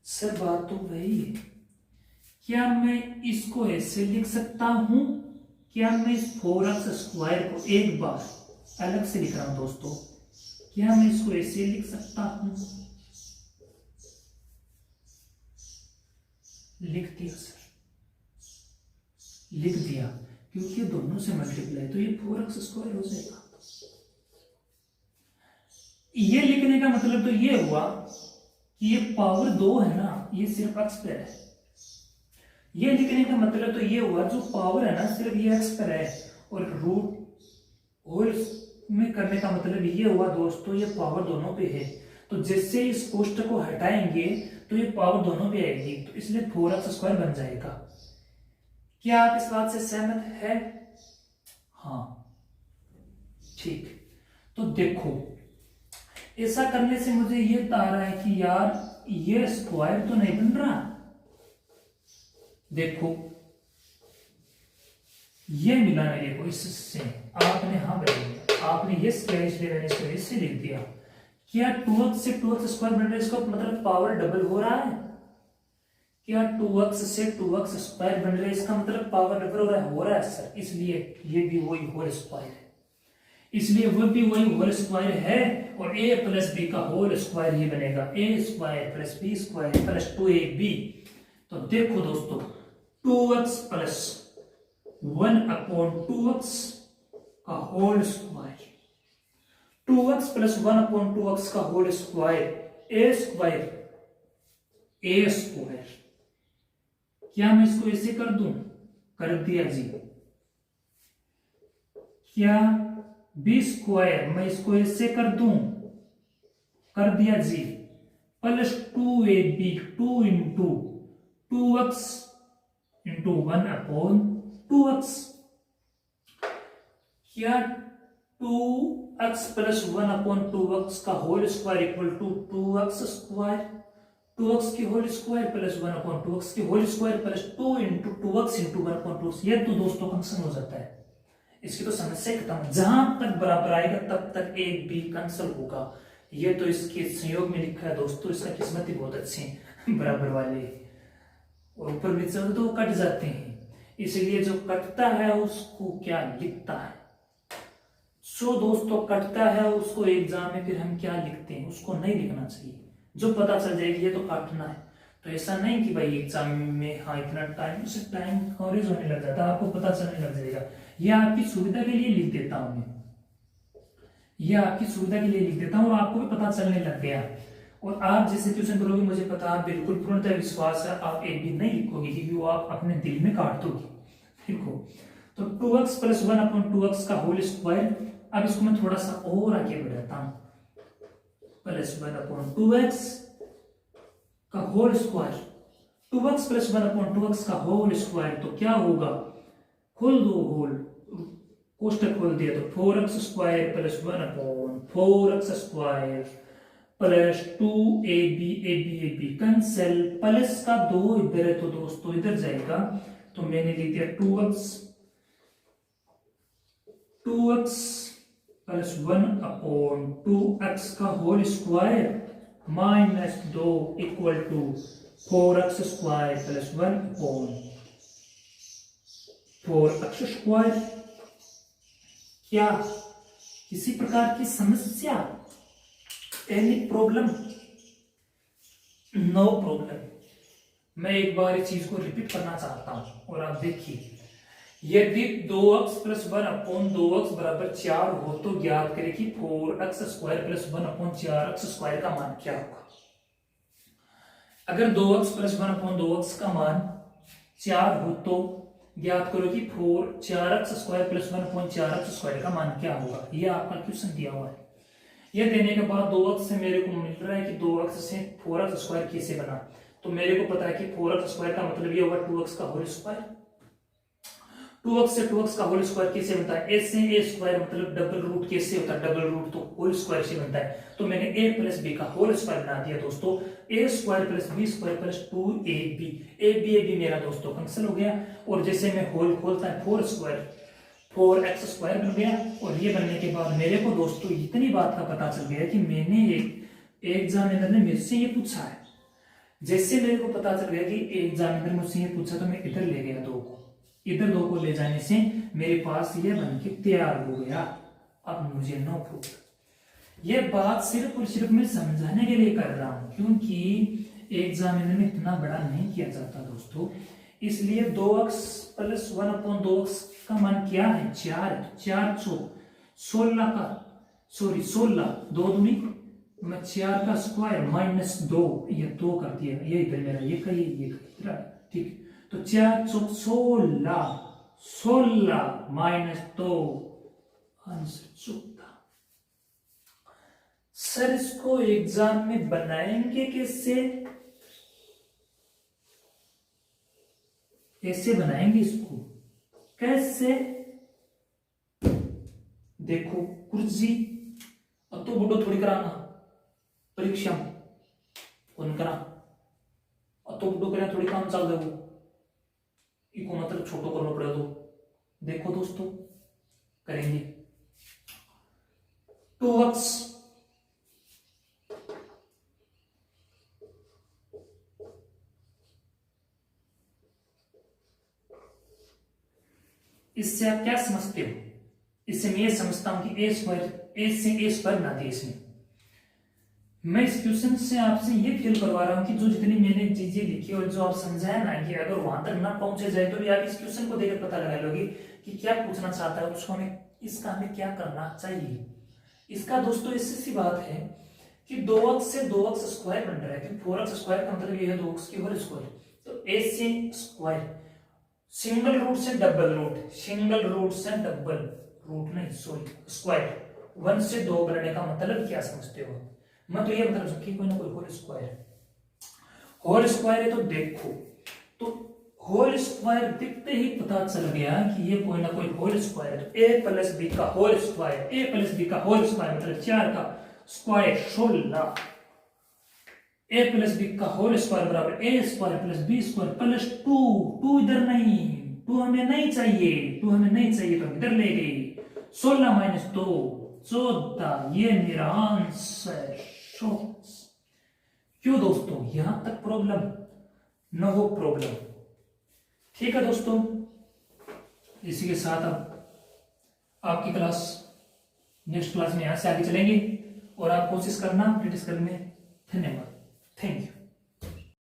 सर, बात तो वही है, क्या मैं इसको ऐसे लिख सकता हूं, क्या मैं इस 4x स्क्वायर को एक बार अलग से लिख रहा हूं दोस्तों, क्या मैं इसको ऐसे लिख सकता हूं, लिख दिया सर, लिख दिया, क्योंकि दोनों से मल्टीप्लाई तो ये 4x स्क्वायर हो जाएगा। ये लिखने का मतलब तो ये हुआ कि ये पावर 2 है ना, ये सिर्फ x पर है। ये लिखने का मतलब तो ये हुआ जो पावर है ना सिर्फ ये x पर है, और रूट होल में करने का मतलब ये हुआ दोस्तों ये पावर दोनों पे है, तो जैसे इस कोष्टक को हटाएंगे तो ये पावर दोनों पे आएगी, तो इसलिए 4x स्क्वायर बन जाएगा। क्या आप इस बात से सहमत है? हाँ ठीक। तो देखो ऐसा करने से मुझे ये आ रहा है कि यार ये स्क्वायर तो नहीं बन रहा, देखो ये मिला मेरे को इससे, आपने हाँ भाई आपने ये स्क्वायर इसलिए मैंने इसको इससे लिख दिया। क्या 2x से 2x स्क्वायर बन रहा है, इसका मतलब पावर डबल हो रहा है। क्या 2x से 2x स्क्वायर बन रहा है, इसका मतलब पावर डबल हो रहा है सर, इसलिए ये भी वही होल स्क्वायर है, इसलिए वो भी वही होल स्क्वायर है। और a प्लस बी का होल स्क्वायर ये बनेगा a square plus B square plus 2ab। तो देखो दोस्तों 2x प्लस 1/2x का whole square, 2x plus 1/2x का होल स्क्वायर a स्क्वायर क्या मैं इसको ऐसे कर दूं, कर दिया जी। क्या बी स्क्वायर मैं इसको ऐसे कर दूं, कर दिया जी, plus 2ab 2 into 2x into 1/2x। क्या 2x प्लस 1/2x का whole square equal to 2x square, 2x की होल स्क्वायर प्लस 1/2x की whole square plus 2 into 2x into 1/2x। ये तो दोस्तों फंक्शन हो जाता है, इसकी तो समस्या खत्म। जहां तक बराबर आएगा तब तक एक भी कैंसिल होगा। ये तो इसके संयोग में लिखा है दोस्तों, इसका किस्मत ही बहुत अच्छी है बराबर वाले, और ऊपर नीचे तो वो कट जाते हैं, इसलिए जो कटता है उसको क्या लिखता है। सो दोस्तों कटता है उसको एग्जाम में फिर हम क्या लिखते हैं, उसको नहीं लिखना चाहिए, जो पता चल जाएगी ये तो काटना है। तो ऐसा नहीं कि भाई एग्जाम में हाँ इतना टाइम, उसे टाइम कवरेज होने लग जाता है, आपको पता चलने लग जाएगा। ये आपकी सुविधा के लिए लिख देता हूं मैं, ये आपकी सुविधा के लिए लिख देता हूं और आपको भी पता चलने लग गया। और आप जैसे ट्यूशन करोगे मुझे पता, आप बिल्कुल पूर्णतः विश्वास है आप एक भी नहीं लिखोगे क्योंकि वो आप अपने दिल में काट दोगे। देखो तो 2x प्लस 1/2x का होल स्क्वायर, अब इसको मैं थोड़ा सा और आगे बढ़ाता हूं, प्लस 1/2x का whole square, 2x plus 1/2x का होल स्क्वायर तो क्या होगा, खोल दो होल, कोष्टक खोल दिया तो 4x square plus 1/4x square plus 2ab cancel, plus का 2 इधर है तो दोस्तों इधर जाएगा, तो मैंने लिख दिया 2x प्लस 1/2x का whole square minus 2 equal to 4x square plus 1/4x square. क्या किसी प्रकार की समस्या, एनी प्रॉब्लम, नो प्रॉब्लम। मैं एक बार इस चीज को रिपीट करना चाहता हूं और आप देखिए, यदि 2x प्लस 1/2x बराबर 4 हो तो ज्ञात करें कि 4x square plus 1/4x square का मान क्या होगा। अगर 2x प्लस 1/2x का मान 4 हो तो ज्ञात करो कि 4x square plus 1/4x square का मान क्या होगा। यह आपका क्वेश्चन दिया हुआ है। यह देने के बाद 2x से मेरे को मिल रहा है कि 2x से 4x स्क्वायर कैसे बना, तो मेरे को पता है कि 4x स्क्वायर का मतलब ये होगा 2x का होल स्क्वायर। 2x से 2x का होल स्क्वायर कैसे बनता है, a से a स्क्वायर मतलब डबल रूट कैसे होता है, डबल रूट तो होल स्क्वायर से बनता है। तो मैंने a प्लस b का होल स्क्वायर बना दिया दोस्तों, a square plus b square plus 2ab, ab मेरा दोस्तों कैंसिल हो गया। और जैसे मैं होल खोलता है 4 स्क्वायर 4x स्क्वायर बन गया। और ये बनने के बाद मेरे को दोस्तों इतनी बात का पता चल गया कि मैंने एक एग्जामिनर ने मुझसे ये पूछा है, जैसे मेरे को पता चल गया कि एग्जामिनर मुझसे ये पूछा तो मैं इधर ले गया 2 को, इधर 2 को ले जाने से मेरे पास ये बन के तैयार हो गया। अब मुझे नो प्रूफ, ये बात सिर्फ और सिर्फ मैं समझाने के लिए कर रहा हूं क्योंकि एग्जामिनर में इतना बड़ा नहीं किया जाता दोस्तों, इसलिए 2x प्लस 1/2x का मान क्या है 4 है, 4 16 का सॉरी 16 2 दूनी मैं 4 का स्क्वायर माइनस 2, ये 2 कर दिया, ये इधर मेरा ये का ये इधर, ठीक। तो 4 चौक 16 माइनस 2 आंसर 14। सर इसको एग्जाम में बनाएंगे कैसे, कैसे बनाएंगे इसको, कैसे, देखो कुर्सी अब तो बुढ़ो थोड़ी कराना परीक्षा में, कौन करा अब तो बुढ़ो करा थोड़ी काम चल रहा वो इको मतलब छोटो करना पड़ेगा। तो देखो दोस्तों करेंगे 2x इससे आप क्या समझते हो? इससे मैं ये समझता हूं कि ए स्क्वायर बना दिया इसमें। मैं इस क्वेश्चन से आपसे ये फील करवा रहा हूं कि जो जितनी मैंने चीजें लिखी और जो आप समझाया ना, कि अगर वहां तक ना पहुंचे जाए तो भी आप इस क्वेश्चन को देखकर पता लगा लोगे कि क्या पूछना चाहता है, उसको हमें इसका हमें क्या करना चाहिए। इसका दोस्तों इससे सी बात है कि 2x से 2x स्क्वायर बन रहा है, क्योंकि 4x स्क्वायर का मतलब ये है 2x की होल स्क्वायर। तो ए से स्क्वायर, सिंगल रूट से डबल रूट, सिंगल रूट से डबल रूट नहीं सॉरी स्क्वायर, 1 से 2 बनने का मतलब क्या समझते हो? मैं तो ये मतलब सबकी कोई ना कोई होल स्क्वायर, होल स्क्वायर है। तो देखो तो होल स्क्वायर दिखते ही पता चल गया कि ये कोई ना कोई होल स्क्वायर है। तो ए प्लस बी का whole square, A plus B का होल स्क्वायर मतलब 4 का स्क्वायर 16, ए प्लस बी का होल स्क्वायर बराबर A square plus B square plus 2, 2 इधर नहीं, 2 हमें नहीं चाहिए, 2 हमें नहीं चाहिए तो इधर ले गई, 16 माइनस 2 14, ये मेरा आंसर। क्यों दोस्तों यहां तक प्रॉब्लम? No problem. ठीक है दोस्तों, इसी के साथ अब आपकी क्लास नेक्स्ट क्लास में यहां से आगे चलेंगे और आप कोशिश करना प्रैक्टिस करने। धन्यवाद, थैंक यू।